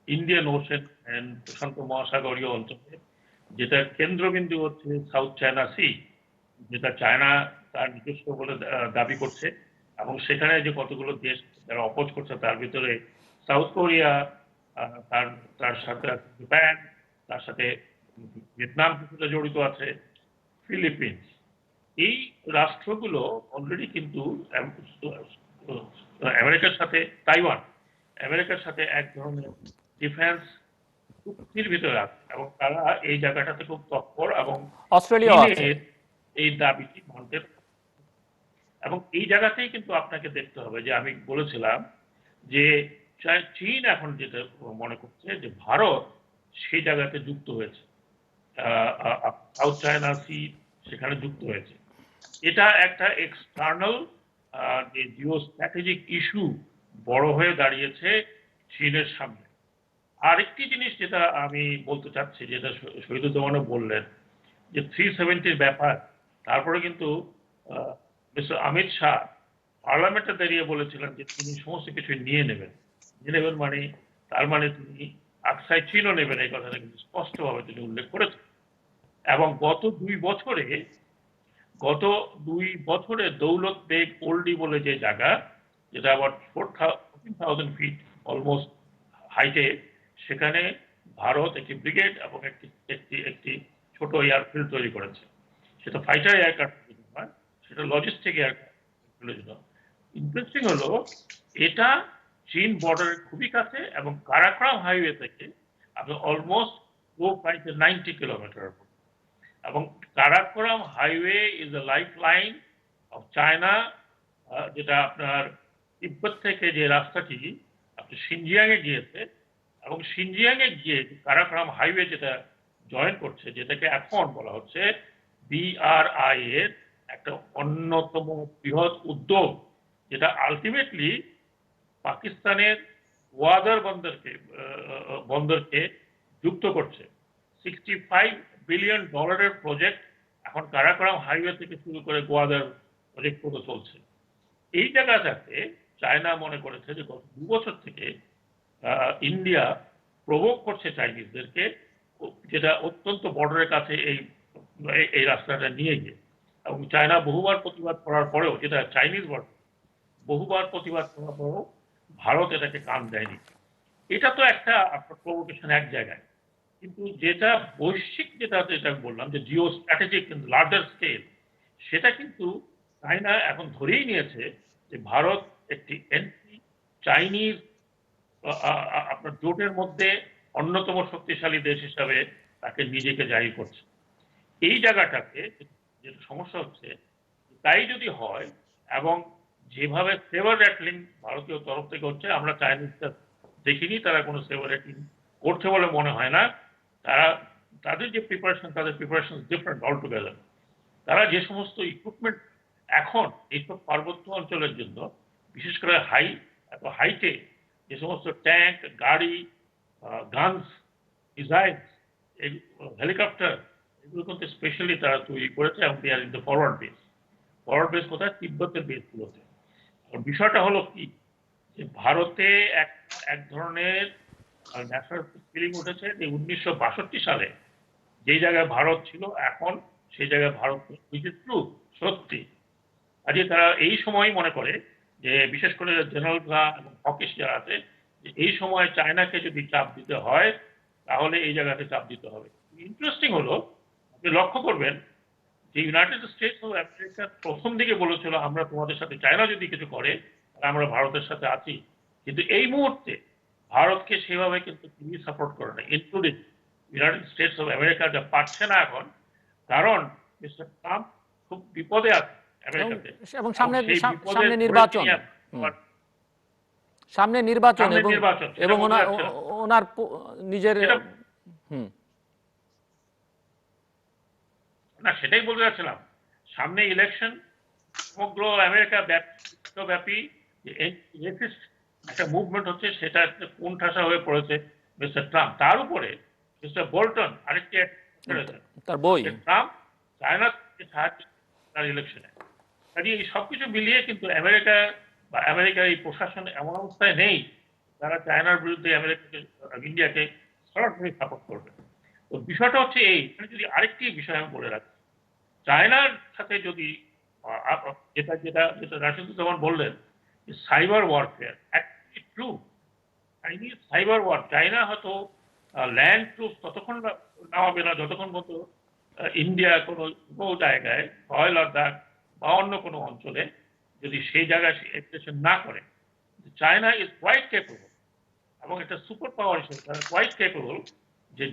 ইন্ডিয়ান ওশেন এন্ড প্রশান্ত মহাসাগরীয় অঞ্চলে, যেটা কেন্দ্রবিন্দু হচ্ছে সাউথ চায়না সি, যেটা চায়না তার নিজস্ব বলে দাবি করছে, এবং সেখানে যে কতগুলো দেশ যারা অপোজ করছে তার ভিতরে সাউথ কোরিয়া, তার তার সাথে জাপান, তার সাথে ভিয়েতনাম কিছুটা জড়িত আছে, ফিলিপিন্স। এই রাষ্ট্রগুলো অলরেডি কিন্তু আমেরিকার সাথে, তাইওয়ান, আমেরিকার সাথে এক ধরনের ডিফেন্স চুক্তির ভিতরে আছে, এবং তারা এই জায়গাটাতে খুব তৎপর, এবং অস্ট্রেলিয়াও আছে। এই দাবিটি মানতে, এবং এই জায়গাতেই কিন্তু আপনাকে দেখতে হবে যে আমি বলেছিলাম যে চীন এখন যেটা মনে করছে যে ভারত সেই জায়গাতে যুক্ত হয়েছে, সাউথ চায়না সি সেখানে যুক্ত হয়েছে। এটা একটা এক্সটার্নাল যে জিও স্ট্র্যাটেজিক ইস্যু বড় হয়ে দাঁড়িয়েছে চীনের সামনে। আরেকটি জিনিস যেটা আমি বলতে চাচ্ছি, যেটা শহীদুজ্জামানও বললেন যে 370 ব্যাপার, তারপরে কিন্তু মিস্টার অমিত শাহ পার্লামেন্টে দাঁড়িয়ে বলেছিলেন যে তিনি সমস্ত কিছু নিয়ে নেবেন মানে, তার মানে তিনি আকসাই চীনও নেবেন, এই কথাটা কিন্তু স্পষ্টভাবে তিনি উল্লেখ করেছেন। এবং গত 2 বছরে দৌলত বেগ ওল্ডি বলে যে জায়গা, যেটা আবার 14,000 ফিট অলমোস্ট হাইটে, সেখানে ভারত একটি ব্রিগেড এবং একটি ছোট এয়ারফিল্ড তৈরি করেছে। সেটা ফাইটার এয়ারক্রাফট নয়, সেটা লজিস্টিক এয়ারক্রাফটের জন্য। ইন্টারেস্টিং হলো এটা চীন বর্ডারের খুবই কাছে, এবং কারাকোরাম হাইওয়ে থেকে আপনি অলমোস্ট 90 কিলোমিটার, এবং Karakoram highway is a life line of China, যেটা আপনার তিব্বত থেকে যে রাস্তাটি আপনি সিনজিয়াং এ গিয়েছে, এবং সিনজিয়াং এ গিয়ে কারাকোরাম হাইওয়ে যেটা জয়েন করছে, যেটাকে এখন বলা হচ্ছে BRI এর একটা অন্যতম বৃহৎ উদ্যোগ, যেটা আলটিমেটলি পাকিস্তানের ওয়াদার বন্দরকে যুক্ত করছে। $65 বিলিয়ন প্রজেক্ট এখন কারাকোরাম হাইওয়ে থেকে শুরু করে গোয়াদার প্রজেক্ট করে চলছে। এই জায়গাটাতে চায়না মনে করেছে যে গত 2 বছর থেকে ইন্ডিয়া প্রভোগ করছে চাইনিজদেরকে, যেটা অত্যন্ত বর্ডারের কাছে এই এই রাস্তাটা নিয়ে গিয়ে, এবং চায়না বহুবার প্রতিবাদ করার পরেও, যেটা চাইনিজ বর্ডার, বহুবার প্রতিবাদ করার পরেও ভারত এটাকে কান দেয়নি। এটা তো একটা আপনার প্রভোকেশন এক জায়গায়, কিন্তু যেটা বৈশ্বিক, যেটা বললাম যে জিও স্ট্র্যাটেজিক লার্জার স্কেল, সেটা কিন্তু চায়না এখন ধরেই নিয়েছে যে ভারত একটি এন্টি চাইনিজ আপনার জোটের মধ্যে অন্যতম শক্তিশালী দেশ হিসাবে তাকে নিজেকে জাহির করছে। এই জায়গাটাতে যেটা সমস্যা হচ্ছে, তাই যদি হয়, এবং যেভাবে সেভার র্যাটলিং ভারতীয় তরফ থেকে হচ্ছে, আমরা চাইনিজদের দেখিনি তারা কোনো সেভার র্যাটলিং করছে বলে মনে হয় না। তারা তাদের যে প্রিপারেশন, তাদের প্রিপারেশন ডিফারেন্ট অল টুগেদার। তারা যে সমস্ত ইকুইপমেন্ট এখন এইসব পার্বত্য অঞ্চলের জন্য, বিশেষ করে হাইটে যে সমস্ত ট্যাঙ্ক, গাড়ি, গানস, মিসাইলস, হেলিকপ্টার, এগুলো কিন্তু স্পেশালি তারা তৈরি করেছে, এবং they are in the forward base. Forward base কোথায়? তিব্বতের বেসগুলোতে। বিষয়টা হলো কি, যে ভারতে এক ধরনের ন্যাশনাল ফিলিং উঠেছে যে 1962 সালে যে জায়গায় ভারত ছিল, এখন সেই জায়গায় ভারত ট্রু, সত্যি। আজকে তারা এই সময় মনে করে যে, বিশেষ করে জেনারেল ঘা এবং হকিস যারা আছে, যে এই সময় চায়নাকে যদি চাপ দিতে হয়, তাহলে এই জায়গাতে চাপ দিতে হবে। ইন্টারেস্টিং হলো, আপনি লক্ষ্য করবেন যে ইউনাইটেড স্টেটস অফ আমেরিকা প্রথম দিকে বলেছিল, আমরা তোমাদের সাথে, চায়না যদি কিছু করে আমরা ভারতের সাথে আছি, কিন্তু এই মুহূর্তে ভারতকে সেভাবে কিন্তু তিনি সাপোর্ট করে না, including United states of America, যা পারছে না এখন, কারণ মিস্টার ট্রাম্প খুব বিপদে আছে আমেরিকাতে, এবং এবং সেই বিপদে সামনে নির্বাচন, সামনে নির্বাচন, এবং ওনার নিজের হুম না, সেটাই বলতে যাচ্ছিলাম, সামনে ইলেকশন, সমগ্র আমেরিকা ব্যাপী একটা মুভমেন্ট হচ্ছে, সেটা কোণঠাসা হয়ে পড়েছে মিস্টার ট্রাম্প। তার উপরে মিস্টার বোল্টন আরেকটি তার বই, ট্রাম্প চায়নাকে সাহায্য তার ইলেকশনে। কাজে এই সবকিছু মিলিয়ে কিন্তু আমেরিকা বা আমেরিকার এই প্রশাসন এমন অবস্থায় নেই তারা চায়নার বিরুদ্ধে ইন্ডিয়াকে সরাসরি সাপোর্ট করবে। তো বিষয়টা হচ্ছে এই, যদি আরেকটি বিষয় আমি বলে রাখি, চায়নার সাথে যদি যেটা যেটা যেটা রাশিদুজ্জামান বললেন, cyber warfare actually true. Chinese cyber war, China হয়তো ল্যান্ড ট্রুপ ততক্ষণ নামাবে না যতক্ষণ মতো ইন্ডিয়া কোনো জায়গায়, হয় লাদাখ বা অন্য কোনো অঞ্চলে, যদি সেই জায়গায় এক্সপ্রেশন না করে। চায়না ইজ কোয়াইট কেপেবল, এবং একটা সুপার পাওয়ার হিসেবে তারা কোয়াইট কেপেবল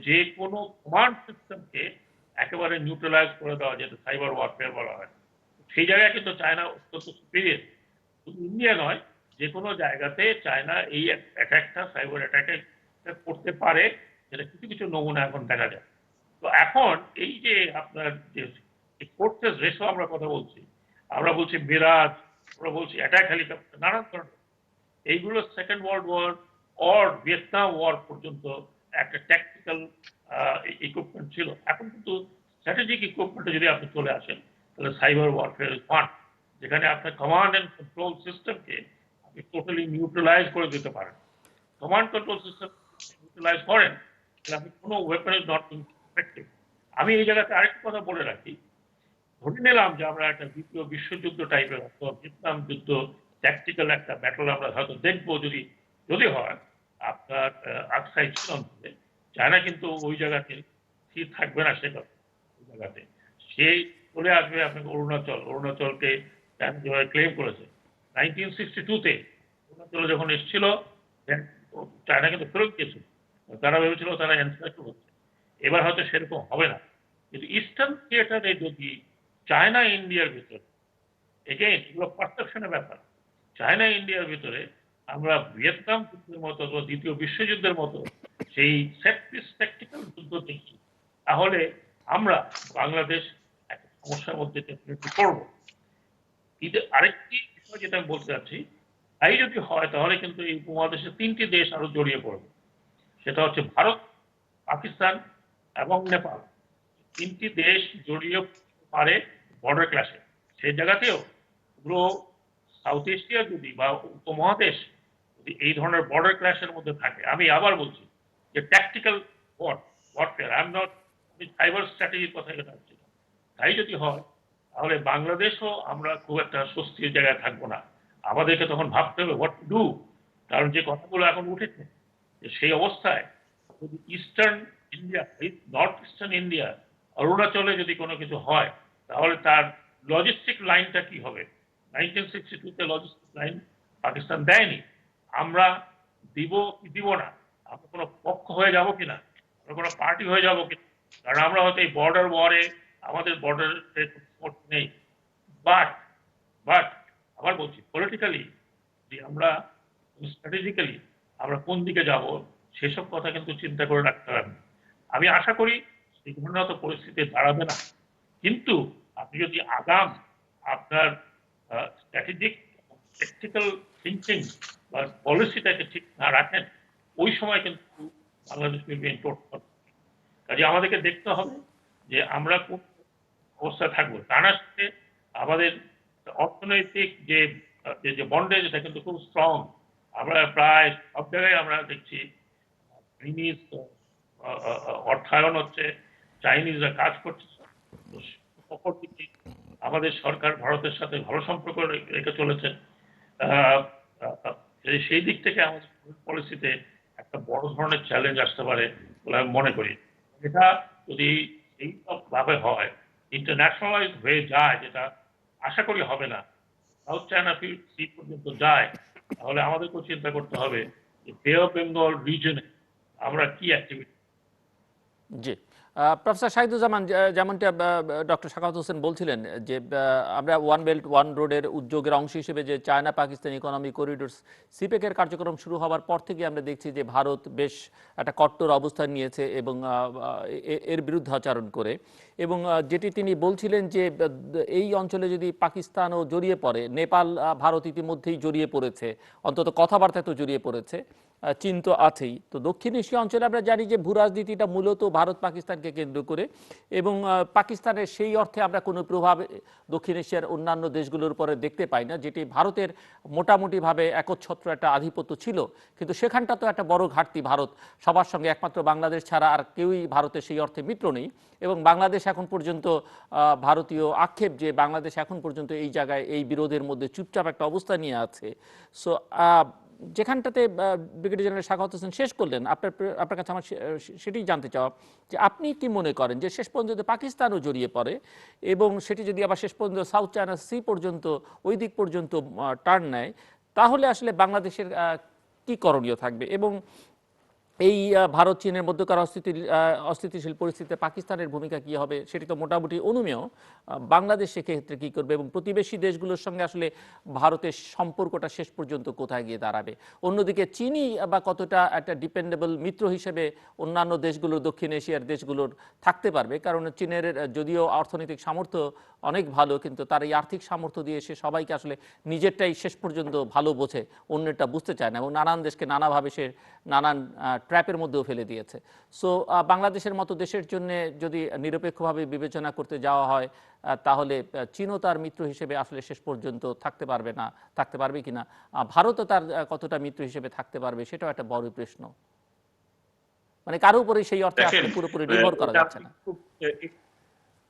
যে কোনো কমান্ড সিস্টেমকে একেবারে নিউট্রালাইজ করে দেওয়া, যেটা সাইবার ওয়ারফেয়ার বলা হয়। সেই জায়গায় কিন্তু চায়না অত্যন্ত সুপিরিয়র। শুধু ইন্ডিয়া নয়, যে কোনো জায়গাতে চায়না এই অ্যাটাকটা, সাইবার অ্যাটাকে করতে পারে, যেটা কিছু কিছু নমুনা এখন দেখা যায়। তো এখন এই যে আপনার যে ফোর্সেস রেশো আমরা কথা বলছি, আমরা বলছি মিরাজ, আমরা বলছি অ্যাটাক হেলিকপ্টার, নানান ধরনের, এইগুলো second world war or Vietnam war পর্যন্ত একটা ট্যাকটিক্যাল ইকুইপমেন্ট ছিল। এখন কিন্তু স্ট্র্যাটেজিক ইকুইপমেন্টে যদি আপনি চলে আসেন, তাহলে সাইবার ওয়ারফেয়ার ইজ ওয়ান, যেখানে আপনার কমান্ড অ্যান্ড কন্ট্রোল সিস্টেমকে আপনি টোটালি নিউট্রালাইজ করে দিতে পারেন। কমান্ড কন্ট্রোল সিস্টেম নিউট্রালাইজ করেন, তাহলে আপনি কোনো ওয়েপন ইজ নট ইফেক্টিভ। আমি এই জায়গাতে আরেকটা কথা বলে রাখি, ধরে নিলাম যে আমরা একটা দ্বিতীয় বিশ্বযুদ্ধ টাইপের, অথবা ভিয়েতনাম যুদ্ধ ট্যাকটিক্যাল একটা ব্যাটল আমরা হয়তো দেখবো, যদি হয় আপনার আকসাই অঞ্চলে। চায়না কিন্তু ওই জায়গাতে স্থির থাকবে না, সে ওই জায়গাতে সে চলে আসবে আপনাকে অরুণাচলকে চায়না যেভাবে ক্লেম করেছে 1962-তে অরুণাচলে যখন এসেছিল, চায়না কিন্তু ফেরত গিয়েছিল, তারা ভেবেছিল তারা এনসাইক্লো হচ্ছে। এবার হয়তো সেরকম হবে না, কিন্তু ইস্টার্ন থিয়েটারে যদি চায়না ইন্ডিয়ার ভিতরে, এগেইন এগুলো পারসেপশনের ব্যাপার, চায়না ইন্ডিয়ার ভিতরে আমরা ভিয়েতনাম যুদ্ধের মতো অথবা দ্বিতীয় বিশ্বযুদ্ধের মতো সেই সেট পিস ট্যাকটিক্যাল যুদ্ধ দেখি, তাহলে আমরা বাংলাদেশ একটা সমস্যার মধ্যে পড়বো। আরেকটি বিষয় যেটা আমি বলতে চাচ্ছি, তাই যদি হয় তাহলে কিন্তু এই উপমহাদেশে 3টি দেশ আরো জড়িয়ে পড়বে। সেটা হচ্ছে ভারত, পাকিস্তান এবং নেপাল। 3টি দেশ জড়িয়ে পারে বর্ডার ক্লাসে। সেই জায়গাতেও পুরো সাউথ এশিয়া যদি বা উপমহাদেশ যদি এই ধরনের বর্ডার ক্ল্যাশের মধ্যে থাকে, আমি আবার বলছি যে tactical warfare, I am not cyber স্ট্র্যাটেজির কথা এটা হচ্ছে না। তাই যদি হয় তাহলে বাংলাদেশও আমরা খুব একটা স্বস্তির জায়গায় থাকবো না। আমাদেরকে তখন ভাবতে হবে হোয়াট টু ডু। কারণ যে কথাগুলো এখন উঠেছে যে সেই অবস্থায় যদি eastern India, north eastern India, অরুণাচলে যদি কোনো কিছু হয় তাহলে তার লজিস্টিক লাইনটা কি হবে? 1962-তে লজিস্টিক লাইন পাকিস্তান দেয়নি। আমরা দিব কি দিব না, আমরা কোনো পক্ষ হয়ে যাব কিনা, আমরা কোনো পার্টি হয়ে যাব কিনা, কারণ আমরা হয়তো এই বর্ডার ওয়ারে আমাদের বর্ডার নেই। বাট বাট আবার বলছি পলিটিক্যালি যে আমরা স্ট্র্যাটেজিক্যালি আমরা কোন দিকে যাব সেসব কথা কিন্তু চিন্তা করে রাখতে হবে। আমি আশা করি এই ধরনের তো পরিস্থিতি দাঁড়াবে না, কিন্তু আপনি যদি আগাম আপনার স্ট্র্যাটেজিক টেকনিক্যাল থিঙ্কিং বা পলিসিটাকে ঠিক না রাখেন, ওই সময় কিন্তু Bangladesh will be in total. কাজে আমাদেরকে দেখতে হবে যে আমরা কোন অবস্থায় থাকবো। তার সাথে আমাদের অর্থনৈতিক যে যে বন্ডেজ এটা কিন্তু খুব স্ট্রং। আমরা প্রায় সব জায়গায় আমরা দেখছি চাইনিজ অর্থায়ন হচ্ছে, চাইনিজরা কাজ করছে। অপরদিকে আমাদের সরকার ভারতের সাথে ভালো সম্পর্ক রেখে চলেছে। সেই দিক থেকে আমাদের পলিসিতে একটা বড় ধরনের চ্যালেঞ্জ আসতে পারে বলে আমি মনে করি। এটা যদি এইসব ভাবে হয়, ইন্টারন্যাশনালাইজ হয়ে যায়, যেটা আশা করি হবে না, সাউথ চায়না সি পর্যন্ত যায়, তাহলে আমাদেরকেও চিন্তা করতে হবে যে বে অফ বেঙ্গল রিজনে আমরা কি অ্যাক্টিভিটি। জি, প্রফেসর শাহিদুজ্জামান, যেমনটা ডক্টর সাখাওয়াত হোসেন বলছিলেন যে আমরা ওয়ান বেল্ট ওয়ান রোডের উদ্যোগের অংশ হিসেবে যে চায়না পাকিস্তান ইকোনমিক করিডোর সিপেকের কার্যক্রম শুরু হওয়ার পর থেকে আমরা দেখছি যে ভারত বেশ একটা কট্টর অবস্থান নিয়েছে এবং এর বিরুদ্ধে আচরণ করে, এবং যেটি তিনি বলছিলেন যে এই অঞ্চলে যদি পাকিস্তানও জড়িয়ে পড়ে, নেপাল ভারত ইতিমধ্যেই জড়িয়ে পড়েছে, অন্তত কথাবার্তায় তো জড়িয়ে পড়েছে, চীন তো আছেই। তো দক্ষিণ এশীয় অঞ্চলে আমরা জানি যে ভূরাজনীতিটা মূলত ভারত পাকিস্তানকে কেন্দ্র করে, এবং পাকিস্তানের সেই অর্থে আমরা কোনো প্রভাব দক্ষিণ এশিয়ার অন্যান্য দেশগুলোর উপরে দেখতে পাই না, যেটি ভারতের মোটামুটিভাবে একচ্ছত্র একটা আধিপত্য ছিল। কিন্তু সেখানটা তো একটা বড় ঘাটতি, ভারত সবার সঙ্গে, একমাত্র বাংলাদেশ ছাড়া আর কেউই ভারতের সেই অর্থে মিত্র নেই। এবং বাংলাদেশ এখন পর্যন্ত ভারতীয় আক্ষেপ যে বাংলাদেশ এখন পর্যন্ত এই জায়গায় এই বিরোধের মধ্যে চুপচাপ একটা অবস্থা নিয়ে আছে। সো যেখানটাতে ব্রিগেডিয়ার জেনারেল সাখাওয়াত হোসেন শেষ করলেন, আপনার কাছে আমার সেটি জানতে চাওয়া যে আপনি কি মনে করেন যে শেষ পর্যন্ত পাকিস্তানও জড়িয়ে পড়ে, এবং সেটি যদি আবার শেষ পর্যন্ত সাউথ চায়না সি পর্যন্ত, ওই দিক পর্যন্ত টার্ন নেয়, তাহলে আসলে বাংলাদেশের কি করণীয় থাকবে? এবং এই ভারত চীনের মধ্যকার অস্থিতিশীল পরিস্থিতিতে পাকিস্তানের ভূমিকা কি হবে সেটি তো মোটামুটি অনুমেয়। বাংলাদেশ সেক্ষেত্রে কী করবে, এবং প্রতিবেশী দেশগুলোর সঙ্গে আসলে ভারতের সম্পর্কটা শেষ পর্যন্ত কোথায় গিয়ে দাঁড়াবে? অন্যদিকে চীনই বা কতটা একটা ডিপেন্ডেবল মিত্র হিসেবে অন্যান্য দেশগুলোর, দক্ষিণ এশিয়ার দেশগুলোর থাকতে পারবে? কারণ চীনের যদিও অর্থনৈতিক সামর্থ্য অনেক ভালো, কিন্তু তার এই আর্থিক সামর্থ্য দিয়ে সে সবাইকে আসলে নিজেরটাই শেষ পর্যন্ত ভালো বোঝে, অন্যেরটা বুঝতে চায় না, এবং নানান দেশকে নানাভাবে সে নানান ট্র্যাপের মধ্যেও ফেলে দিয়েছে। সো বাংলাদেশের মতো দেশের জন্য যদি নিরপেক্ষভাবে বিবেচনা করতে যাওয়া হয়, তাহলে চীনও তার মিত্র হিসেবে আসলে শেষ পর্যন্ত থাকতে পারবে না, থাকতে পারবে কিনা, ভারতও তার কতটা মিত্র হিসেবে থাকতে পারবে, সেটাও একটা বড় প্রশ্ন। মানে কারো উপরে সেই অর্থে আসলে পুরোপুরি নির্ভর করা যাচ্ছে না।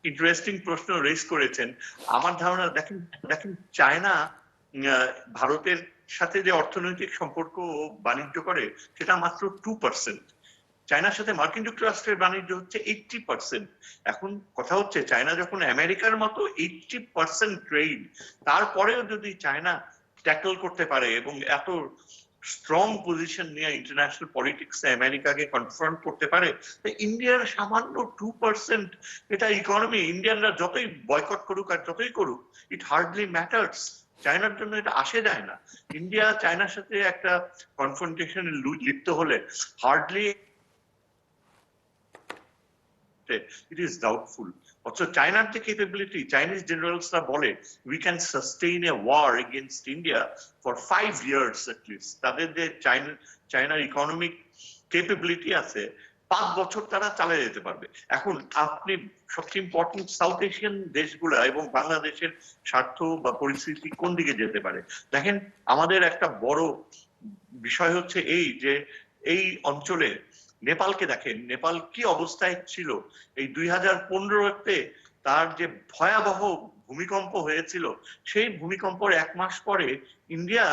ইন্টারেস্টিং প্রশ্ন রেজ করেছেন। আমার ধারণা, দেখেন চায়না ভারতের সাথে যে অর্থনৈতিক সম্পর্ক বাণিজ্য করে সেটা মাত্র 2%। চায়নার সাথে মার্কিন যুক্তরাষ্ট্রের বাণিজ্য হচ্ছে 80%। এখন কথা হচ্ছে চায়না যখন আমেরিকার মতো 80% ট্রেড, তারপরেও যদি চায়না ট্যাকল করতে পারে এবং এত স্ট্রং পজিশন নিয়ে ইন্টারন্যাশনাল পলিটিক্সে আমেরিকাকে কনফ্রন্ট করতে পারে, ইন্ডিয়ার সামান্য 2%, এটা ইকোনমি, ইন্ডিয়ানরা যতই বয়কট করুক আর যতই করুক, ইট হার্ডলি ম্যাটার্স। চায়নার জন্য এটা আসে যায় না। ইন্ডিয়া চায়নার সাথে একটা কনফ্রন্টেশনে লিপ্ত হলে hardly it is doubtful. Also, China's capability, Chinese generals bole, we can sustain a war against India for 5 years at least. তাদের যে China economic capability আছে, 5 বছর তারা চালিয়ে যেতে পারবে। এখন আপনি সবচেয়ে ইম্পর্টেন্ট সাউথ এশিয়ান দেশগুলা এবং বাংলাদেশের স্বার্থ বা পরিস্থিতি কোন দিকে যেতে পারে দেখেন, আমাদের একটা বড় বিষয় হচ্ছে এই যে এই অঞ্চলে নেপালকে দেখেন, নেপাল কি অবস্থায় ছিল এই 2015-তে, তার যে ভয়াবহ ভূমিকম্প হয়েছিল, সেই ভূমিকম্পের 1 মাস পরে ইন্ডিয়া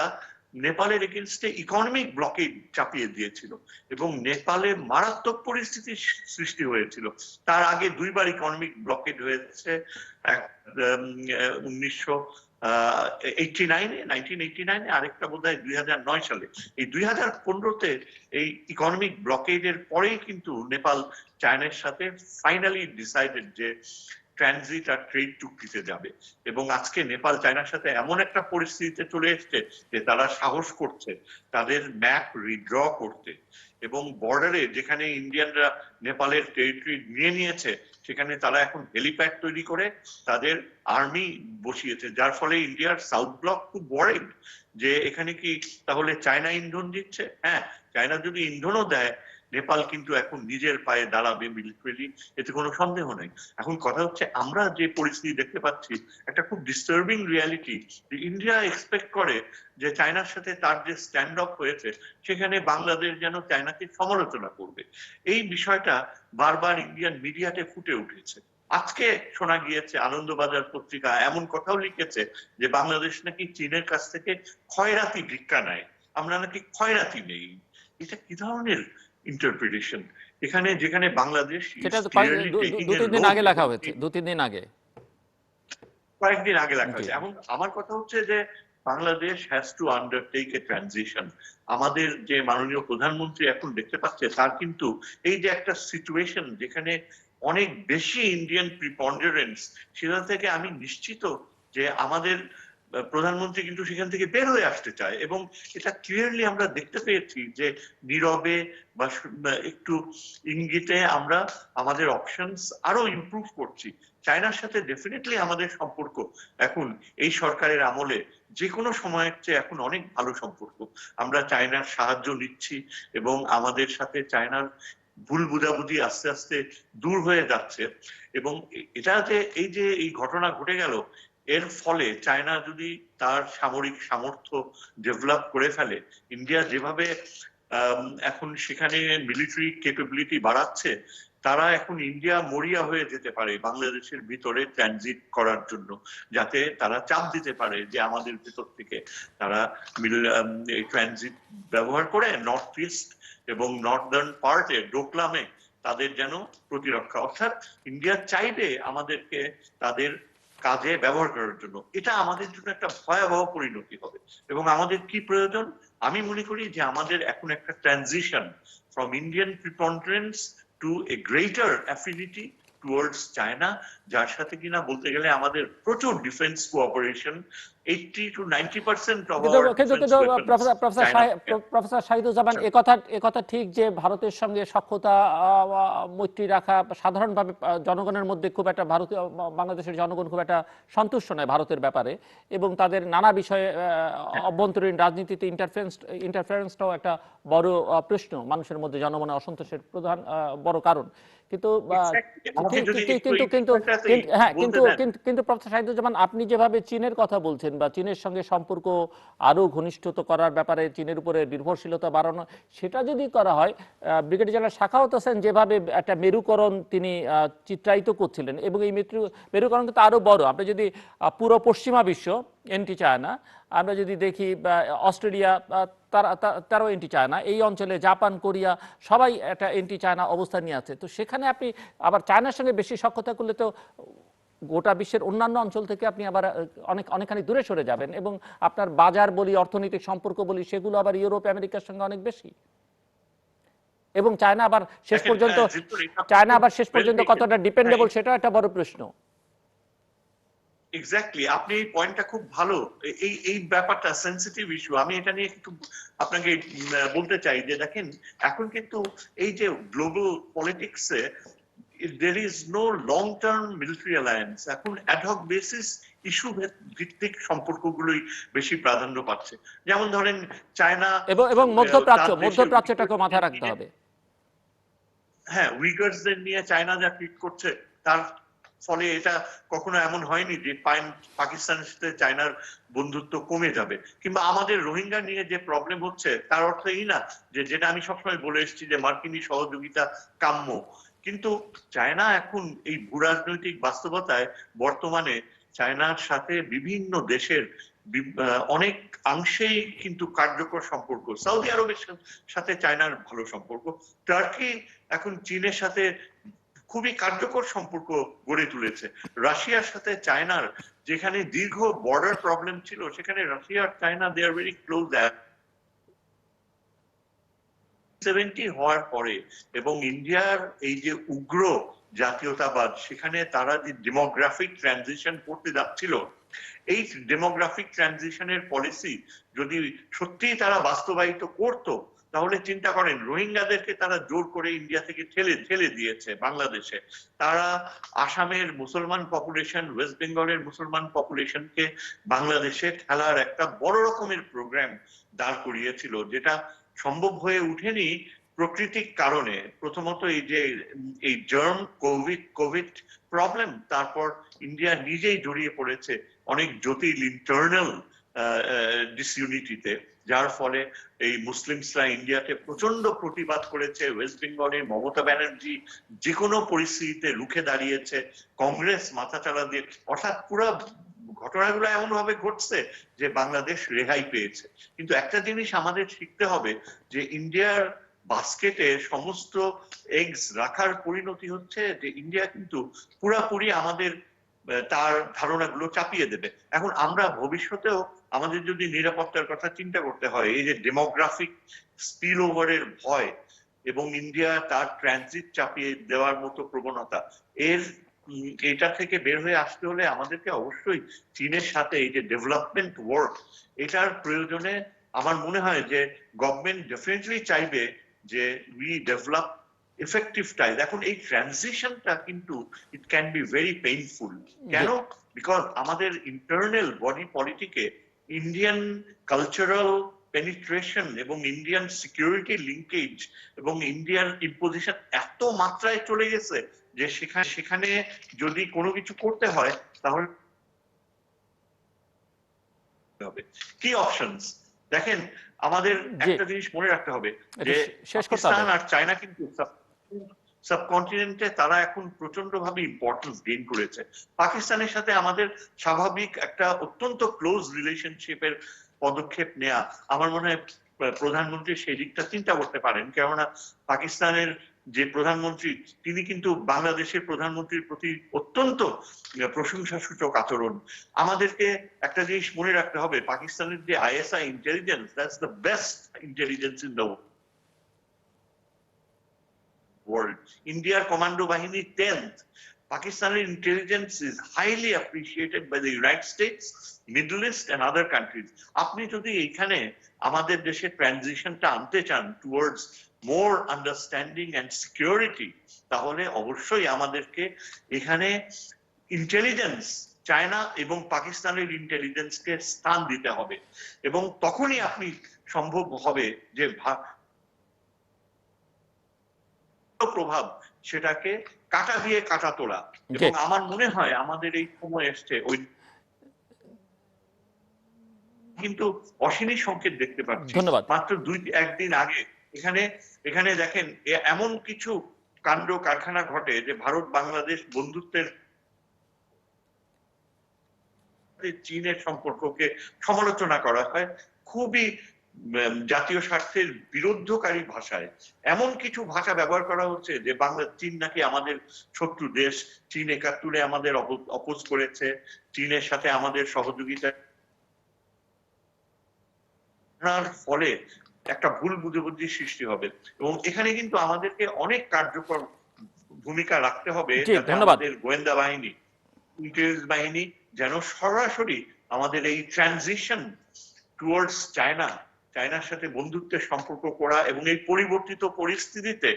নেপালের এগেনস্টে ইকোনমিক ব্লকেজ চাপিয়ে দিয়েছিল এবং নেপালে মারাত্মক পরিস্থিতির সৃষ্টি হয়েছিল। তার আগে 2বার ইকোনমিক ব্লকেজ হয়েছে, 1989-এ, আরেকটা বোধহয় 2009 সালে। এই 2015-তে এই ইকোনমিক ব্লকেজের পরেই কিন্তু নেপাল চায়নার সাথে ফাইনালি ডিসাইডেড যে ট্রানজিট আর ট্রেড চুক্তিতে যাবে। এবং আজকে নেপাল চায়নার সাথে এমন একটা পরিস্থিতিতে চলে এসছে যে তারা সাহস করছে তাদের ম্যাপ রিড্র করতে, এবং বর্ডারে যেখানে ইন্ডিয়ানরা নেপালের টেরিটরি নিয়ে নিয়েছে সেখানে তারা এখন হেলিপ্যাড তৈরি করে তাদের আর্মি বসিয়েছে, যার ফলে ইন্ডিয়ার সাউথ ব্লক খুব ওয়ারিড যে এখানে কি তাহলে চায়না ইন্ধন দিচ্ছে। হ্যাঁ, চায়না যদি ইন্ধনও দেয়, নেপাল কিন্তু এখন নিজের পায়ে দাঁড়াবে মিলিটারিলি, এতে কোনো সন্দেহ নেই। এখন কথা হচ্ছে আমরা যে পরিস্থিতি দেখতে পাচ্ছি, একটা খুব ডিস্টার্বিং রিয়ালিটি, ইন্ডিয়া এক্সপেক্ট করে যে চায়নার সাথে তার যে স্ট্যান্ড অফ হয়েছে সেখানে বাংলাদেশ যেন চায়নাকে সমালোচনা করবে। এই বিষয়টা বারবার ইন্ডিয়ান মিডিয়াতে ফুটে উঠেছে। আজকে শোনা গিয়েছে আনন্দবাজার পত্রিকা এমন কথাও লিখেছে যে বাংলাদেশ নাকি চীনের কাছ থেকে খয়রাতি ভিক্ষা নেয়, আমরা নাকি খয়রাতি নেই। এটা কি ধরনের ইন্টারপ্রিটেশন এখানে, যেখানে বাংলাদেশ সেটা 2-3 দিন আগে লেখা হয়েছে, 2-3 দিন আগে, কয়েকদিন আগে লেখা হয়েছে। এবং আমার কথা হচ্ছে যে Bangladesh has to undertake A transition. আমাদের যে মাননীয় প্রধানমন্ত্রী এখন দেখতে পাচ্ছে, তার কিন্তু এই যে একটা সিচুয়েশন যেখানে অনেক বেশি ইন্ডিয়ান প্রিপন্ডারেন্স, সেটা থেকে আমি নিশ্চিত যে আমাদের প্রধানমন্ত্রী কিন্তু সেখান থেকে বের হয়ে আসতে চায়, এবং এটা ক্লিয়ারলি আমরা দেখতে পেয়েছি যে নীরবে বা একটু ইঙ্গিতে আমরা আমাদের অপশনস আরো ইমপ্রুভ করছি। চায়নার সাথে ডেফিনেটলি আমাদের সম্পর্ক এখন এই সরকারের আমলে যে কোনো সময়ের চেয়ে এখন অনেক ভালো সম্পর্ক। আমরা চায়নার সাহায্য নিচ্ছি এবং আমাদের সাথে চায়নার ভুল বুঝাবুঝি আস্তে আস্তে দূর হয়ে যাচ্ছে। এবং এটা যে এই ঘটনা ঘটে গেল, এর ফলে চায়না যদি তার সামরিক সামর্থ্য ডেভেলপ করে ফেলে, ইন্ডিয়া যেভাবে এখন সেখানে মিলিটারি ক্যাপাবিলিটি বাড়াচ্ছে, তারা এখন ইন্ডিয়া মরিয়া হয়ে যেতে পারে বাংলাদেশের ভিতরে ট্রানজিট করার জন্য, যাতে তারা চাপ দিতে পারে যে আমাদের ভিতর থেকে তারা ট্রানজিট ব্যবহার করে নর্থ ইস্ট এবং নর্দার্ন পার্টে ডোকলামে তাদের যেন প্রতিরক্ষা, অর্থাৎ ইন্ডিয়া চাইবে আমাদেরকে তাদের কাজে ব্যবহার করার জন্য। এটা আমাদের জন্য একটা ভয়াবহ পরিণতি হবে। এবং আমাদের কি প্রয়োজন, আমি মনে করি যে আমাদের এখন একটা transition from Indian preponderance to a greater affinity towards China, যার সাথে কিনা বলতে গেলে আমাদের প্রচুর defence cooperation, 80 to 90% of our professor Shahiduzzaman, একথা ঠিক যে ভারতের সঙ্গে সখ্যতা মৈত্রী রাখা সাধারণভাবে জনগণের মধ্যে খুব একটা, ভারতীয় বাংলাদেশের জনগণ খুব একটা সন্তুষ্ট নয় ভারতের ব্যাপারে, এবং তাদের নানা বিষয়ে অভ্যন্তরীণ রাজনীতিতে ইন্টারফারেন্সটাও একটা বড় প্রশ্ন, মানুষের মধ্যে জনমনে অসন্তোষের প্রধান বড় কারণ। কিন্তু কিন্তু প্রফেসর শাহিদুজ্জামান, আপনি যেভাবে চীনের কথা বলছেন বা চীনের সঙ্গে সম্পর্ক আরো ঘনিষ্ঠত করার ব্যাপারে, চীনের উপরে নির্ভরশীলতা বাড়ানো, সেটা যদি করা হয়, ব্রিগেডিয়ার জেনারেল শাখাওয়াত হোসেন যেভাবে একটা মেরুকরণ তিনি চিত্রায়িত করছিলেন, এবং এই মেরুকরণ কিন্তু আরো বড়। আপনি যদি পুরো পশ্চিমা বিশ্ব এন্টি চায়না, আমরা যদি দেখি অস্ট্রেলিয়া তারাও এন্টি চায়না, এই অঞ্চলে জাপান, কোরিয়া সবাই একটা এন্টি চায়না অবস্থা নিয়ে আছে। তো সেখানে আপনি আবার চায়নার সঙ্গে বেশি সখ্যতা করলে তো গোটা বিশ্বের অন্যান্য অঞ্চল থেকে আপনি আবার অনেকখানি দূরে সরে যাবেন, এবং আপনার বাজার বলি, অর্থনৈতিক সম্পর্ক বলি, সেগুলো আবার ইউরোপ আমেরিকার সঙ্গে অনেক বেশি। এবং চায়না আবার শেষ পর্যন্ত কতটা ডিপেন্ডেবল, সেটা একটা বড় প্রশ্ন। এক্স্যাক্টলি, আপনি এই পয়েন্টটা খুব ভালো, এই ব্যাপারটা সেনসিটিভ ইস্যু। আমি এটা নিয়ে একটু আপনাকে বলতে চাই যে দেখেন, এখন কিন্তু এই যে গ্লোবাল পলিটিক্সে there is no long term military alliance, এখন অ্যাডহক বেসিস ইস্যু ভিত্তিক সম্পর্কগুলোই বেশি প্রাধান্য পাচ্ছে। যেমন ধরেন চায়না এবং মধ্যপ্রাচ্যটাকে মাথায় রাখতে হবে। হ্যাঁ, উইগার্সদের নিয়ে চায়না যা ট্রিট করছে তার ফলে এটা কখনো এমন হয়নি যে পাকিস্তানের সাথে চায়নার বন্ধুত্ব কমে যাবে, কিংবা আমাদের রোহিঙ্গা নিয়ে যে প্রবলেম হচ্ছে তার অর্থ এই না যে, যেটা আমি সবসময় বলে এসেছি যে মার্কিনী সহযোগিতা কাম্য, কিন্তু চায়না এখন এই ভূরাজনৈতিক বাস্তবতায় বর্তমানে চায়নার সাথে বিভিন্ন দেশের অনেক অংশেই কিন্তু কার্যকর সম্পর্ক। সৌদি আরবের সাথে চায়নার ভালো সম্পর্ক, টার্কি এখন চীনের সাথে খুবই কার্যকর সম্পর্ক গড়ে তুলেছে। রাশিয়ার সাথে চায়নার যেখানে দীর্ঘ বর্ডার প্রবলেম ছিল, সেখানে রাশিয়া আর China they are very close. 70 হওয়ার পরে এবং ইন্ডিয়ার এই যে উগ্র জাতীয়তাবাদ, সেখানে তারা যে ডেমোগ্রাফিক ট্রানজিশন করতে যাচ্ছিল, এই ডেমোগ্রাফিক ট্রানজিশনের পলিসি যদি সত্যিই তারা বাস্তবায়িত করত, তাহলে চিন্তা করেন রোহিঙ্গাদেরকে তারা জোর করে ইন্ডিয়া থেকে ঠেলে দিয়েছে বাংলাদেশে। তারা আসামের মুসলমান পপুলেশন, ওয়েস্ট বেঙ্গলের মুসলমান পপুলেশনকে বাংলাদেশে ঠেলার একটা বড় রকমের প্রোগ্রাম দাঁড় করিয়েছিল, যেটা সম্ভব হয়ে উঠেনি প্রকৃতিক কারণে। প্রথমত এই যে এই জার্ম কোভিড প্রবলেম, তারপর ইন্ডিয়া নিজেই জড়িয়ে পড়েছে অনেক জটিল ইন্টারনাল ডিসইউনিটিতে, যার ফলে এই মুসলিমসরা ইন্ডিয়াতে প্রচন্ড প্রতিবাদ করেছে। ওয়েস্ট বেঙ্গলে মমতা ব্যানার্জি যে কোনো পরিস্থিতিতে রুখে দাঁড়িয়েছে, কংগ্রেস মাথাচাড়া দিয়ে, অর্থাৎ পুরো ঘটনাগুলো এমন ভাবে ঘটছে যে বাংলাদেশ রেহাই পেয়েছে। কিন্তু একটা জিনিস আমাদের শিখতে হবে যে ইন্ডিয়ার বাস্কেটে সমস্ত এগস রাখার পরিণতি হচ্ছে যে ইন্ডিয়া কিন্তু পুরাপুরি আমাদের তার ধারণাগুলো চাপিয়ে দেবে। এখন আমরা ভবিষ্যতেও আমাদের যদি নিরাপত্তার কথা চিন্তা করতে হয়, এই যে ডেমোগ্রাফিক স্পিল ওভারের ভয় এবং ইন্ডিয়া তার ট্রানজিট চাপিয়ে দেওয়ার মতো প্রবণতা, এটা থেকে বের হয়ে আসতে হলে আমাদেরকে অবশ্যই চীনের সাথে এই যে ডেভেলপমেন্ট ওয়ার্ক, এটার প্রয়োজনে আমার মনে হয় যে গভর্নমেন্ট ডেফিনেটলি চাইবে যে উই ডেভেলপ এফেক্টিভ টাইম। এখন এই ট্রানজিশনটা কিন্তু it can be very painful. কেন? বিকজ আমাদের ইন্টারনাল বডি পলিটিকে ইন্ডিয়ান কালচারাল পেনিট্রেশন এবং ইন্ডিয়ান সিকিউরিটি লিঙ্কেজ এবং ইন্ডিয়ান ইম্পোজিশন এত মাত্রায় চলে গেছে যে সেখানে যদি কোনো কিছু করতে হয় তাহলে কি অপশনস দেখেন। আমাদের একটা জিনিস মনে রাখতে হবে যে পাকিস্তান আর চায়না কিন্তু সাবকন্টিনেন্টে তারা এখন প্রচন্ড ভাবে ইম্পর্টেন্স গেইন করেছে। পাকিস্তানের সাথে আমাদের স্বাভাবিক একটা অত্যন্ত ক্লোজ রিলেশনশিপের পদক্ষেপ নেওয়া, আমার মনে হয় প্রধানমন্ত্রী সেই দিকটা চিন্তা করতে পারেন। কেননা পাকিস্তানের যে প্রধানমন্ত্রী, তিনি কিন্তু বাংলাদেশের প্রধানমন্ত্রীর প্রতি অত্যন্ত প্রশংসা সূচক আচরণ। আমাদেরকে একটা জিনিস মনে রাখতে হবে, পাকিস্তানের যে ISI intelligence, that's the best intelligence in the world. India's commando bahini 10th. Pakistani intelligence is highly appreciated by the United States, Middle East and other countries. আপনি যদি এখানে আমাদের দেশে ট্রানজিশনটা আনতে চান towards more understanding and security, তাহলে অবশ্যই আমাদেরকে এখানে ইন্টেলিজেন্স, চায়না এবং পাকিস্তানের ইন্টেলিজেন্সকে স্থান দিতে হবে, এবং তখনই আপনি সম্ভব হবে যে প্রভাব সেটাকে কাটা দিয়ে কাটা তোলা। এবং আমার মনে হয় আমাদের এই সময় এসছে ওই কিন্তু অশনি সংকেত দেখতে পাচ্ছি। মাত্র 2-1 দিন আগে এখানে দেখেন এমন কিছু কাণ্ড কারখানা ঘটে যে ভারত বাংলাদেশ বন্ধুত্বের চীনের সম্পর্ককে সমালোচনা করা হয় খুবই জাতীয় স্বার্থের বিরুদ্ধকারী ভাষায়। এমন কিছু ভাষা ব্যবহার করা হচ্ছে যে চীন নাকি আমাদের শত্রু দেশ, চীন 71-এ আমাদের অপোজ করেছে, চীনের সাথে আমাদের সহযোগিতার ফলে একটা ভুল বুঝাবুঝি সৃষ্টি হবে। এবং এখানে কিন্তু আমাদেরকে অনেক কার্যকর ভূমিকা রাখতে হবে, যাতে আমাদের গোয়েন্দা বাহিনী, ইন্টেলিজেন্স বাহিনী যেন সরাসরি আমাদের এই ট্রানজিশন টুয়ার্ডস চায়নার সাথে বন্ধুত্বের সম্পর্ক করা এবং এই পরিবর্তিত পরিস্থিতিতে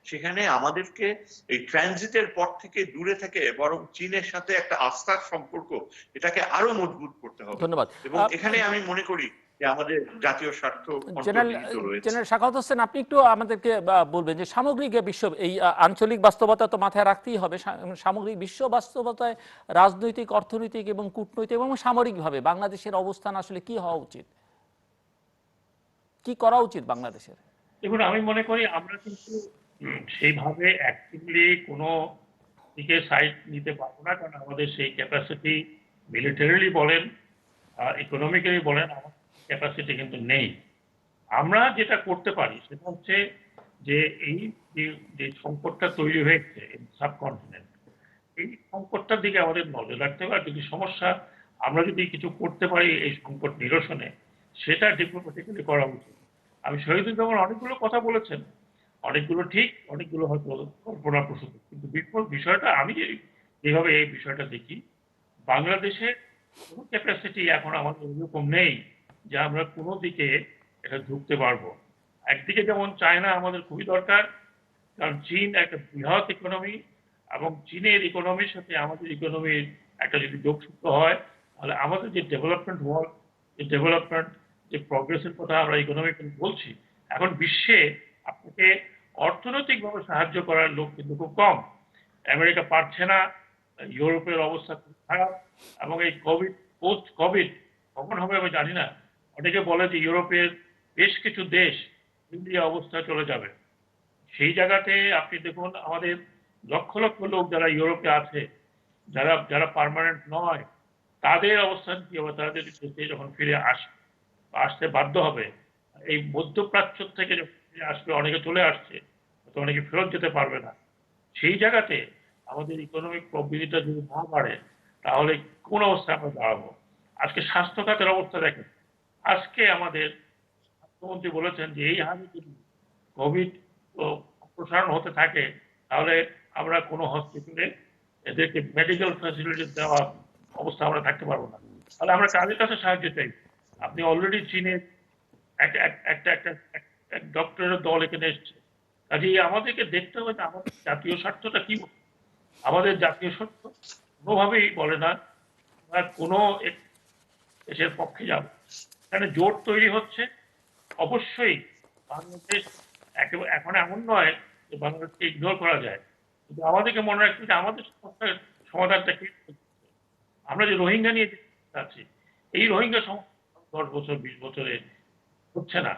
সেখানে আমাদেরকে এই ট্রানজিটের পর থেকে দূরে থেকে বরং চীনের সাথে একটা আস্থার সম্পর্ক, এটাকে আরো মজবুত করতে হবে। ধন্যবাদ। এবং এখানে আমি মনে করি যে আমাদের জাতীয় স্বার্থ জেনারেল অন্তর্নিহিত রয়েছে। জেনারেল শাখাওয়াত হোসেন, আপনি একটু আমাদেরকে বলবেন যে সামগ্রিক বিশ্ব এই আঞ্চলিক বাস্তবতা তো মাথায় রাখতেই হবে, সামগ্রিক বিশ্ব বাস্তবতায় রাজনৈতিক, অর্থনৈতিক এবং কূটনৈতিক এবং সামরিকভাবে বাংলাদেশের অবস্থান আসলে কি হওয়া উচিত, কি করা উচিত বাংলাদেশের? দেখুন, আমি মনে করি আমরা কিন্তু সেইভাবে অ্যাক্টিভলি কোনো দিকে সাইড নিতে পারবো না, কারণ আমাদের সেই ক্যাপাসিটি মিলিটারিলি বলেন, ইকোনমিক্যালি বলেন, আমাদের ক্যাপাসিটি কিন্তু নেই। আমরা যেটা করতে পারি সেটা হচ্ছে যে এই যে সংকটটা তৈরি হয়েছে সাবকন্টিনেন্ট, এই সংকটটার দিকে আমাদের নজর রাখতে হবে। আর যদি সমস্যা আমরা যদি কিছু করতে পারি এই সংকট নিরসনে, সেটা ডিপ্লোম্যাটিক্যালি করা উচিত। আমি শহীদুজ্জামান অনেকগুলো কথা বলেছেন, অনেকগুলো ঠিক, অনেকগুলো হয়তো কল্পনাপ্রসূত, কিন্তু বিষয়টা আমি যেভাবে এই বিষয়টা দেখি, বাংলাদেশে কোনো ক্যাপাসিটি এখন আমাদের এরকম নেই যে আমরা কোনো দিকে এটা ঢুকতে পারবো। একদিকে যেমন চায়না আমাদের খুবই দরকার, কারণ চীন একটা বৃহৎ ইকোনমি, এবং চীনের ইকোনমির সাথে আমাদের ইকোনমির একটা যদি যোগসূত্র হয়, তাহলে আমাদের যে ডেভেলপমেন্ট ওয়ার্ক, যে ডেভেলপমেন্ট, যে প্রগ্রেসের কথা আমরা ইকোনমিক বলছি, এখন বিশ্বে আপনাকে অর্থনৈতিকভাবে সাহায্য করার লোক কিন্তু খুব কম। আমেরিকা পারছে না, ইউরোপের অবস্থা খুব খারাপ, এবং এই কোভিড, পোস্ট কোভিড কখন হবে আমি জানি না। অনেকে বলে যে ইউরোপের বেশ কিছু দেশ ইন্ডিয়া অবস্থায় চলে যাবে। সেই জায়গাতে আপনি দেখুন আমাদের লক্ষ লক্ষ লোক যারা ইউরোপে আছে, যারা যারা পার্মানেন্ট নয়, তাদের অবস্থান কি হবে? তাদের দেশে যখন ফিরে আসতে বাধ্য হবে, এই মধ্যপ্রাচ্য থেকে যখন ফিরে আসবে, অনেকে চলে আসছে, তো অনেকে ফেরত যেতে পারবে না। সেই জায়গাতে আমাদের ইকোনমিক প্রবৃদ্ধিটা যদি না বাড়ে, তাহলে কোন অবস্থায় আমরা দাঁড়াবো? আজকে স্বাস্থ্য খাতের অবস্থা দেখেন, আজকে আমাদের স্বাস্থ্যমন্ত্রী বলেছেন যে এই হারে যদি কোভিড প্রসারণ হতে থাকে, তাহলে আমরা কোনো হসপিটালে এদেরকে মেডিকেল ফ্যাসিলিটি দেওয়া অবস্থা আমরা থাকতে পারবো না। তাহলে আমরা কাদের কাছে সাহায্য চাই? আপনি অলরেডি চীনের একটা একটা একটা ডক্টরের দল এখানে এসছে। কাজেই আমাদেরকে দেখতে হবে যে আমাদের জাতীয় স্বার্থটা কি। আমাদের জাতীয় স্বার্থ কোনোভাবেই বলে না আমরা কোনো দেশের পক্ষে যাব। এখানে জোট তৈরি হচ্ছে, অবশ্যই বাংলাদেশ একেবারে এখন এমন নয় যে বাংলাদেশকে ইগনোর করা যায়, কিন্তু আমাদেরকে মনে রাখতে হবে যে আমাদের সমস্যার সমাধানটা কি। আমরা যে রোহিঙ্গা নিয়ে আছি, এই রোহিঙ্গা সমস্যা 10 বছর 20 বছরে হচ্ছে না।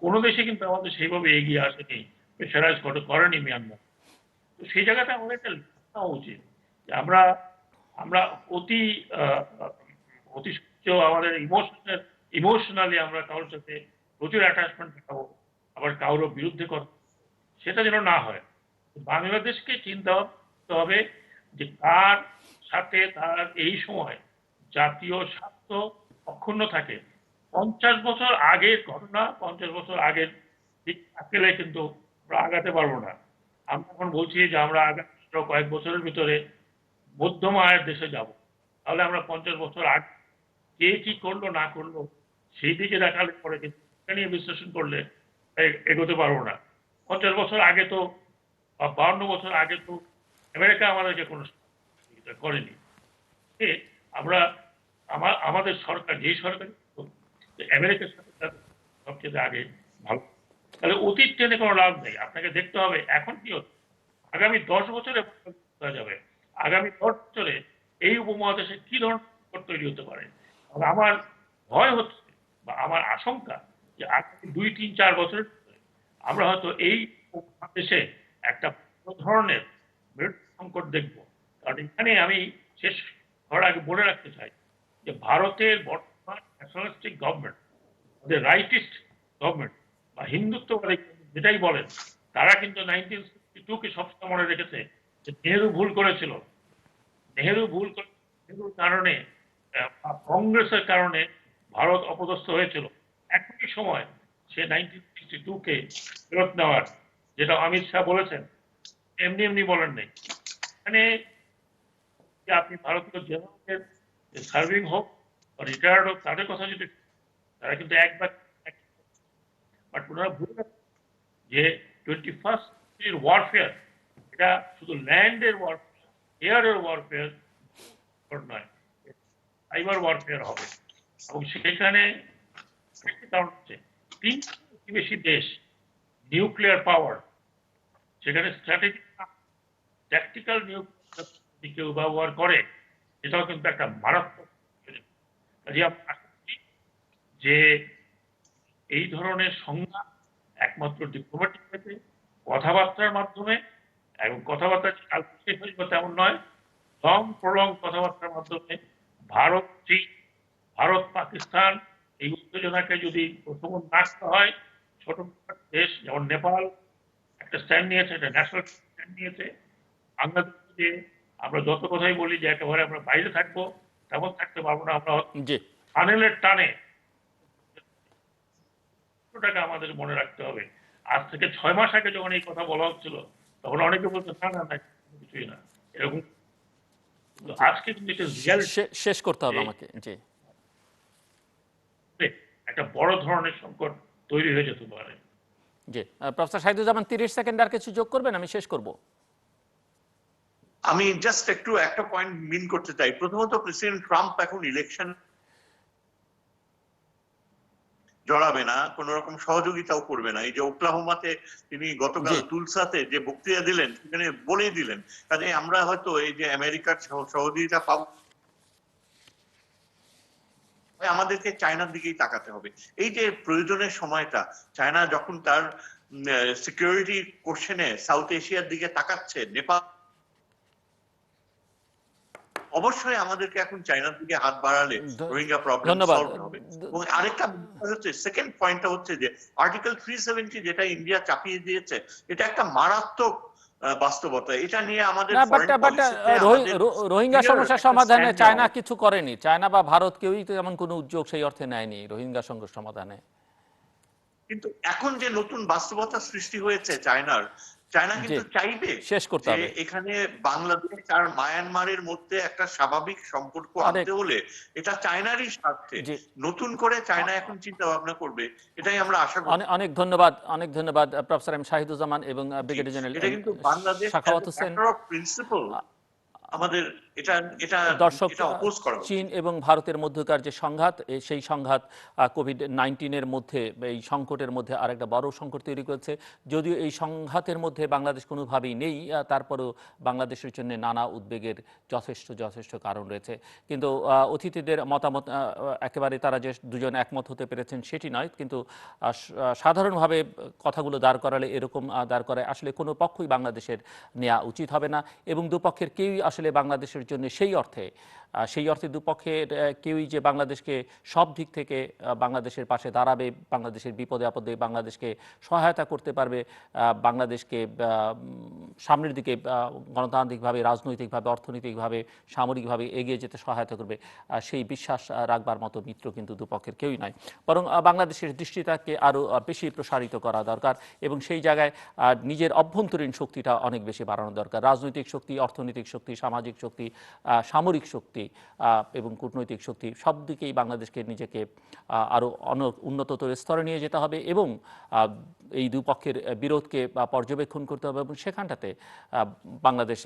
কোনো দেশে কিন্তু আমাদের সেইভাবে এগিয়ে আসেনি, প্রেশারাইজ করেনি মিয়ানমার। তো সেই জায়গাটা আমাদের একটা নেওয়া উচিত যে আমরা আমরা অতি অতি আমাদের ইমোশনালি আমরা কারোর সাথে প্রচুর অ্যাটাচমেন্ট দেখাবো, আবার কারোর বিরুদ্ধে কথা, সেটা যেন না হয়। বাংলাদেশকে চিন্তা করতে হবে যে কার সাথে তার এই সময় জাতীয় স্বার্থ অক্ষুণ্ণ থাকে। 50 বছর আগের ঘটনা, 50 বছর আগের দিক থাকলে কিন্তু আমরা আগাতে পারবো না। আমরা এখন বলছি যে আমরা আগামী কয়েক বছরের ভিতরে মধ্যম আয়ের দেশে যাব, তাহলে আমরা 50 বছর আগে কে কি করলো না করলো সেই দিকে দেখালে পরে কিন্তু নিয়ে বিশ্লেষণ করলে এগোতে পারবো না। 50 বছর আগে তো, বা 52 বছর আগে তো আমেরিকা আমাদেরকে কোনো সহযোগিতা করেনি। আমরা আমাদের সরকার, যেই সরকার আমেরিকার সাথে সবচেয়ে আগে ভালো, তাহলে অতীত টেনে কোনো লাভ নেই। আপনাকে দেখতে হবে এখন কি হচ্ছে, আগামী 10 বছরে যাবে, আগামী 10 বছরে এই উপমহাদেশে কি ধরনের তৈরি হতে পারে। আমার ভয় হচ্ছে বা আমার আশঙ্কা যে আগামী 2, 3, 4 বছরের আমরা হয়তো এই উপমহাদেশে একটা ধরনের সংকট দেখব। কারণ এখানে আমি শেষ করার আগে বলে রাখতে চাই যে ভারতের বর্তমান ন্যাশনালিস্টিক গভর্নমেন্ট, রাইটিস্ট গভর্নমেন্ট বা হিন্দুত্ববাদী যেটাই বলেন, তারা কিন্তু 1962 কে সবসময় মনে রেখেছে যে নেহেরু ভুল করেছিল। নেহেরুর কারণে, কংগ্রেসের কারণে ভারত অপদস্থ হয়েছিল। একই সময় সে 1962 কে ফেরত নেওয়ার, যেটা অমিত শাহ বলেছেন, এমনি এমনি বলেন নাই। এখানে আপনি ভারতীয় জেনারেলদের সার্ভিং হোক বা রিটায়ার্ড হোক, তাদের কথা যদি, তারা কিন্তু একবার, বাট ওনারা ভুলে যে 21st century ওয়ারফেয়ার, এটা শুধু ল্যান্ডের ওয়ারফেয়ার, এয়ারের ওয়ারফেয়ার নয়, সাইবার ওয়ারফেয়ার হবে। এবং সেখানে একটি কারণ হচ্ছে তিনটি প্রতিবেশী দেশ নিউক্লিয়ার পাওয়ার, সেখানে স্ট্র্যাটেজিক ট্যাকটিক্যাল নিউক্লিয়ার কেউ ব্যবহার করে, এটাও কিন্তু একটা মারাত্মক। কাজে আমরা আশা করি যে এই ধরনের সংজ্ঞা একমাত্র ডিপ্লোম্যাটিক ওয়েতে কথাবার্তার মাধ্যমে, এবং কথাবার্তা যে কালকে শেষ হয়ে যাবে তেমন নয়, লং প্রলং কথাবার্তার মাধ্যমে ভারত চীন, ভারত পাকিস্তান এই উত্তেজনাকে যদি প্রশমন না করা হয়, ছোট দেশ যেমন নেপাল একটা স্ট্যান্ড নিয়েছে, একটা ন্যাশনাল স্ট্যান্ড নিয়েছে, বাংলাদেশে আমরা যত কথাই বলি যে একেবারে আমরা বাইরে থাকবো, তেমন থাকতে পারবো না। আমরা জি টানেলের টানে টাকা আমাদের মনে রাখতে হবে। আজ থেকে 6 মাস আগে যখন এই কথা বলা হচ্ছিল, তখন অনেকে বলতো না না না কিছুই না এরকম। তো আজকে কিন্তু এটা রিয়ালিটি, শেষ করতে হবে আমাকে। জি একটা বড় ধরনের সংকট তৈরি হয়ে যেতে পারে। জি প্রফেসর শাহিদুজ্জামান 30 সেকেন্ড আর কিছু যোগ করবেন, আমি শেষ করব। আমি জাস্ট একটু একটা পয়েন্ট মিন করতে চাই। প্রথমত, প্রেসিডেন্ট ট্রাম্প এখন ইলেকশন জড়াবে না, কোন রকম সহযোগিতাও করবে না। এই যে ওকলাহোমাতে তিনি গতকাল তুলসাতে যে বক্তৃতা দিলেন, সেখানে বলেই দিলেন। কাজে আমরা হয়তো এই যে আমেরিকার সহযোগিতা পাবো, আমাদেরকে চায়নার দিকেই তাকাতে হবে। এই যে প্রয়োজনের সময়টা, চায়না যখন তার সিকিউরিটি কোশ্চেনে সাউথ এশিয়ার দিকে তাকাচ্ছে, নেপাল, অবশ্যই আমাদেরকে এখন চায়নার দিকে হাত বাড়ালে রোহিঙ্গা প্রবলেম সলভ হবে। এবং আরেকটা হচ্ছে, সেকেন্ড পয়েন্টটা হচ্ছে যে আর্টিকেল 370 যেটা ইন্ডিয়া চাপিয়ে দিয়েছে, এটা একটা মারাত্মক বাস্তবতা। এটা নিয়ে আমাদের রোহিঙ্গা সমস্যা সমাধানে চায়না কিছু করেনি, চায়না বা ভারত কেউই তেমন কোনো উদ্যোগ সেই অর্থে নেয়নি রোহিঙ্গা সংকট সমাধানে। কিন্তু এখন যে নতুন বাস্তবতা সৃষ্টি হয়েছে চায়না কিন্তু চাইবে শেষ করতে হবে এখানে বাংলাদেশ আর মায়ানমারের মধ্যে একটা স্বাভাবিক সম্পর্ক আনতে হলে এটা চায়নারই স্বার্থে। নতুন করে চায়না এখন চিন্তা ভাবনা করবে, এটাই আমরা আশা করি। অনেক ধন্যবাদ প্রফেসর এম শাহিদুজ্জামান এবং ব্রিগেডিয়ার জেনারেল এটা কিন্তু বাংলাদেশ সাখাওয়াত হোসেন। প্রিন্সিপাল আমাদের দর্শক, করা চীন এবং ভারতের মধ্যকার যে সংঘাত, সেই সংঘাত কোভিড-19 মধ্যে, এই সংকটের মধ্যে আরেকটা বড় সংকট তৈরি করেছে। যদিও এই সংঘাতের মধ্যে বাংলাদেশ কোনোভাবেই নেই, তারপরেও বাংলাদেশের জন্য নানা উদ্বেগের যথেষ্ট কারণ রয়েছে। কিন্তু অতিথিদের মতামত একেবারে তারা যে দুজন একমত হতে পেরেছেন সেটি নয়, কিন্তু সাধারণভাবে কথাগুলো দাঁড় করালে এরকম দাঁড় করায় আসলে কোনো পক্ষই বাংলাদেশের নেওয়া উচিত হবে না, এবং দুপক্ষের কেউই আসলে বাংলাদেশের জন্য সেই অর্থে দুপক্ষের কেউই যে বাংলাদেশকে সব দিক থেকে বাংলাদেশের পাশে দাঁড়াবে, বাংলাদেশের বিপদে আপদে বাংলাদেশকে সহায়তা করতে পারবে, বাংলাদেশকে সামনের দিকে গণতান্ত্রিকভাবে, রাজনৈতিকভাবে, অর্থনৈতিকভাবে, সামরিকভাবে এগিয়ে যেতে সহায়তা করবে, সেই বিশ্বাস রাখবার মতো মিত্র কিন্তু দুপক্ষের কেউই নয়। বরং বাংলাদেশের দৃষ্টিটাকে আরও বেশি প্রসারিত করা দরকার, এবং সেই জায়গায় নিজের অভ্যন্তরীণ শক্তিটা অনেক বেশি বাড়ানো দরকার। রাজনৈতিক শক্তি, অর্থনৈতিক শক্তি, সামাজিক শক্তি, সামরিক শক্তি এবং কূটনৈতিক শক্তি, সব দিকেই বাংলাদেশকে নিজেকে আরও উন্নততর স্তরে নিয়ে যেতে হবে, এবং এই দুপক্ষের বিরোধকে পর্যবেক্ষণ করতে হবে। এবং সেখানটাতে বাংলাদেশ,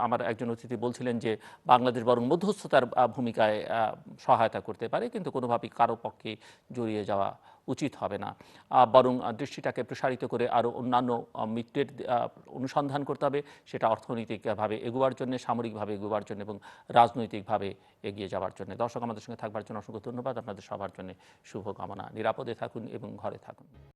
আমার একজন অতিথি বলছিলেন যে বাংলাদেশ বরং মধ্যস্থতার ভূমিকায় সহায়তা করতে পারে, কিন্তু কোনোভাবেই কারো পক্ষে জড়িয়ে যাওয়া উচিত হবে না, বরং দৃষ্টিটাকে প্রসারিত করে আরও অন্যান্য মিত্রের অনুসন্ধান করতে হবে, সেটা অর্থনৈতিকভাবে এগোবার জন্য, সামরিকভাবে এগোবার জন্য এবং রাজনৈতিকভাবে এগিয়ে যাওয়ার জন্য। দর্শক, আমাদের সঙ্গে থাকবার জন্য অসংখ্য ধন্যবাদ। আপনাদের সবার জন্য শুভকামনা। নিরাপদে থাকুন এবং ঘরে থাকুন।